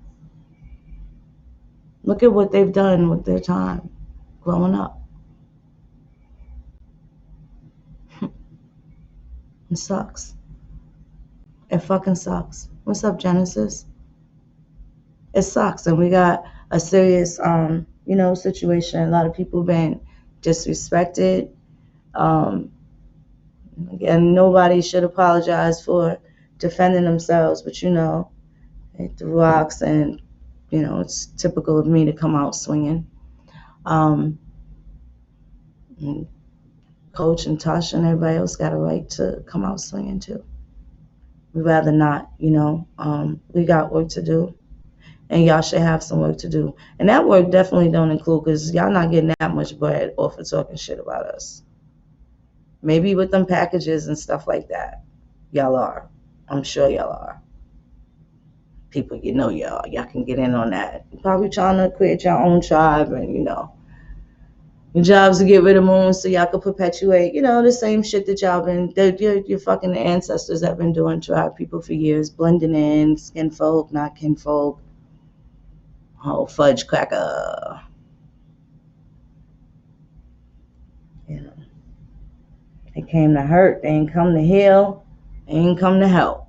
look at what they've done with their time growing up. It sucks. It fucking sucks. What's up, Genesis? It sucks. And we got a serious, situation. A lot of people been disrespected. Again, nobody should apologize for defending themselves, but they threw rocks, and it's typical of me to come out swinging. And Coach and Tasha and everybody else got a right to come out swinging too. We'd rather not, we got work to do, and y'all should have some work to do. And that work definitely don't include, because y'all not getting that much bread off of talking shit about us. Maybe with them packages and stuff like that, y'all are. I'm sure y'all are. People, y'all can get in on that. You're probably trying to create your own tribe, and your job's to get rid of moons so y'all can perpetuate, the same shit that y'all been, your fucking ancestors have been doing to our people for years, blending in, skin folk, not kinfolk. Oh, fudge cracker. They came to hurt. They ain't come to heal. They ain't come to help.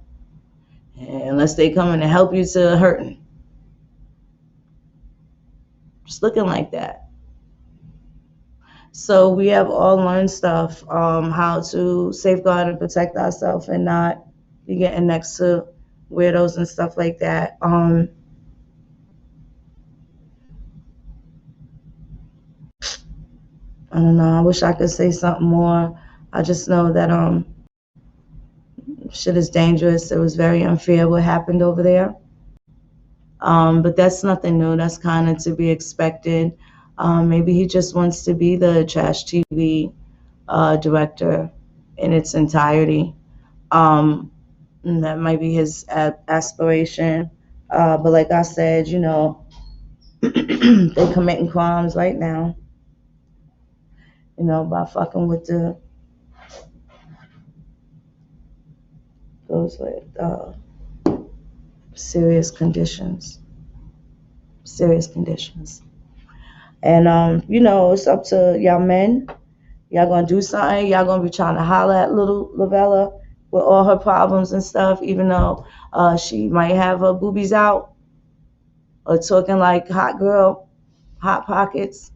Unless they coming to help you to hurting. Just looking like that. So we have all learned stuff, how to safeguard and protect ourselves and not be getting next to weirdos and stuff like that. I don't know. I wish I could say something more. I just know that shit is dangerous. It was very unfair what happened over there. But that's nothing new. That's kind of to be expected. Maybe he just wants to be the trash TV director in its entirety. That might be his aspiration. But like I said, they're committing crimes right now, by fucking with those with serious conditions. Serious conditions. And, it's up to y'all men. Y'all gonna do something. Y'all gonna be trying to holler at little Lavella with all her problems and stuff, even though she might have her boobies out or talking like hot girl, hot pockets.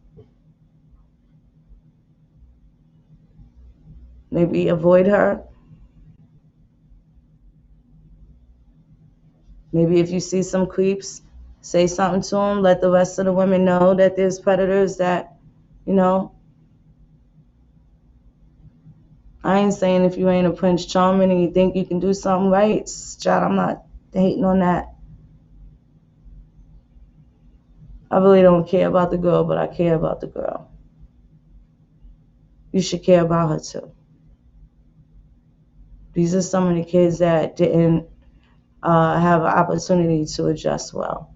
Maybe avoid her. Maybe if you see some creeps, say something to them. Let the rest of the women know that there's predators that, I ain't saying if you ain't a Prince Charming and you think you can do something right, child, I'm not hating on that. I really don't care about the girl, but I care about the girl. You should care about her too. These are some of the kids that didn't have an opportunity to adjust well.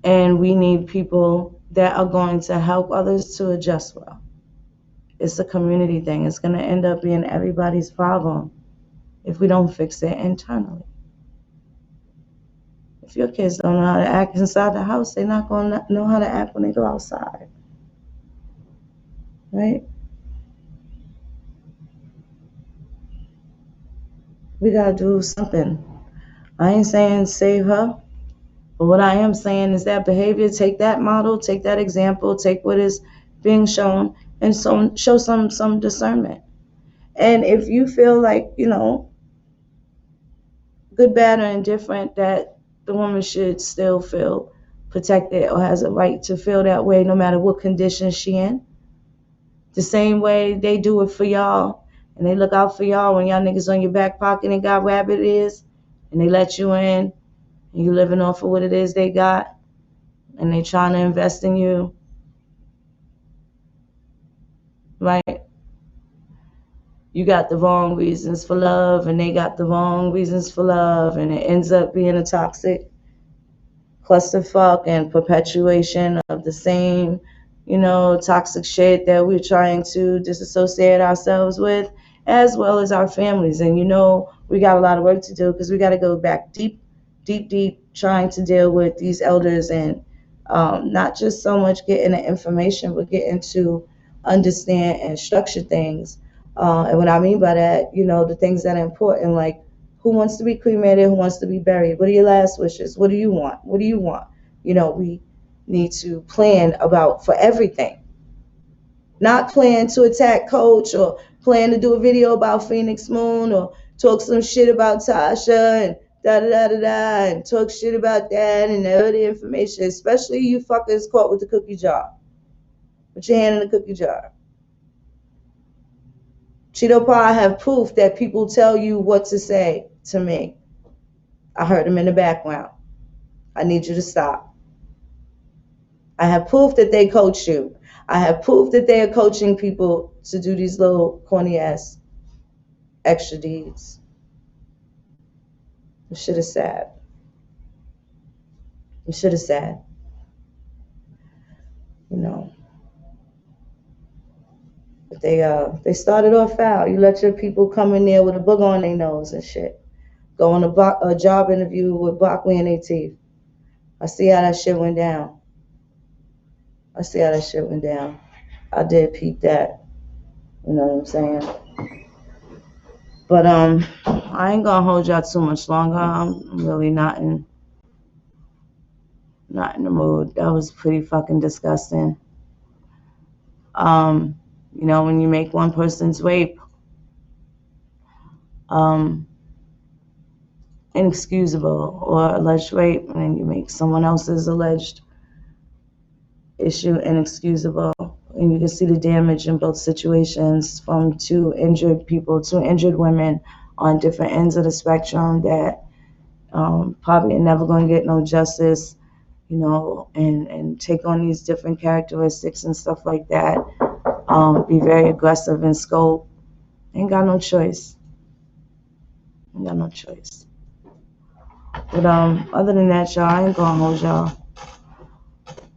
And we need people that are going to help others to adjust well. It's a community thing. It's going to end up being everybody's problem if we don't fix it internally. If your kids don't know how to act inside the house, they're not going to know how to act when they go outside. Right? We got to do something. I ain't saying save her, but what I am saying is that behavior, take that model, take that example, take what is being shown, and show some discernment. And if you feel like, good, bad, or indifferent, that the woman should still feel protected or has a right to feel that way no matter what condition she in, the same way they do it for y'all, and they look out for y'all when y'all niggas on your back pocket and got rabbit ears, and they let you in, and you living off of what it is they got, and they trying to invest in you, right? You got the wrong reasons for love, and they got the wrong reasons for love, and it ends up being a toxic clusterfuck and perpetuation of the same, toxic shit that we're trying to disassociate ourselves with, as well as our families. And we got a lot of work to do because we got to go back deep, deep, deep, trying to deal with these elders and not just so much getting the information, but getting to understand and structure things. And what I mean by that, the things that are important, like who wants to be cremated, who wants to be buried, what are your last wishes, what do you want, what do you want? We need to plan for everything. Not plan to attack Coach or plan to do a video about Phoenix Moon or talk some shit about Tasha and da-da-da-da-da and talk shit about that and all the information, especially you fuckers caught with the cookie jar. Put your hand in the cookie jar. Cheeto Pie have proof that people tell you what to say to me. I heard them in the background. I need you to stop. I have proof that they coach you. I have proof that they are coaching people to do these little corny ass extra deeds. This shit is sad. This shit is sad. But they started off foul. You let your people come in there with a booger on their nose and shit. Go on a job interview with broccoli in their teeth. I see how that shit went down. I did peep that. You know what I'm saying? But I ain't gonna hold y'all too much longer. I'm really not in the mood. That was pretty fucking disgusting. When you make one person's rape inexcusable or alleged rape, and then you make someone else's alleged issue inexcusable, and you can see the damage in both situations from two injured women on different ends of the spectrum that probably are never going to get no justice, and take on these different characteristics and stuff like that, be very aggressive in scope. Ain't got no choice. But other than that, y'all, I ain't gonna hold y'all.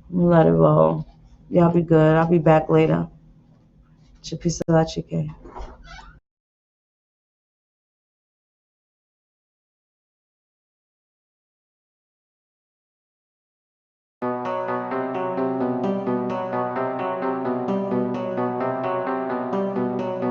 Let it roll. Y'all be good. I'll be back later. Chipisala chike.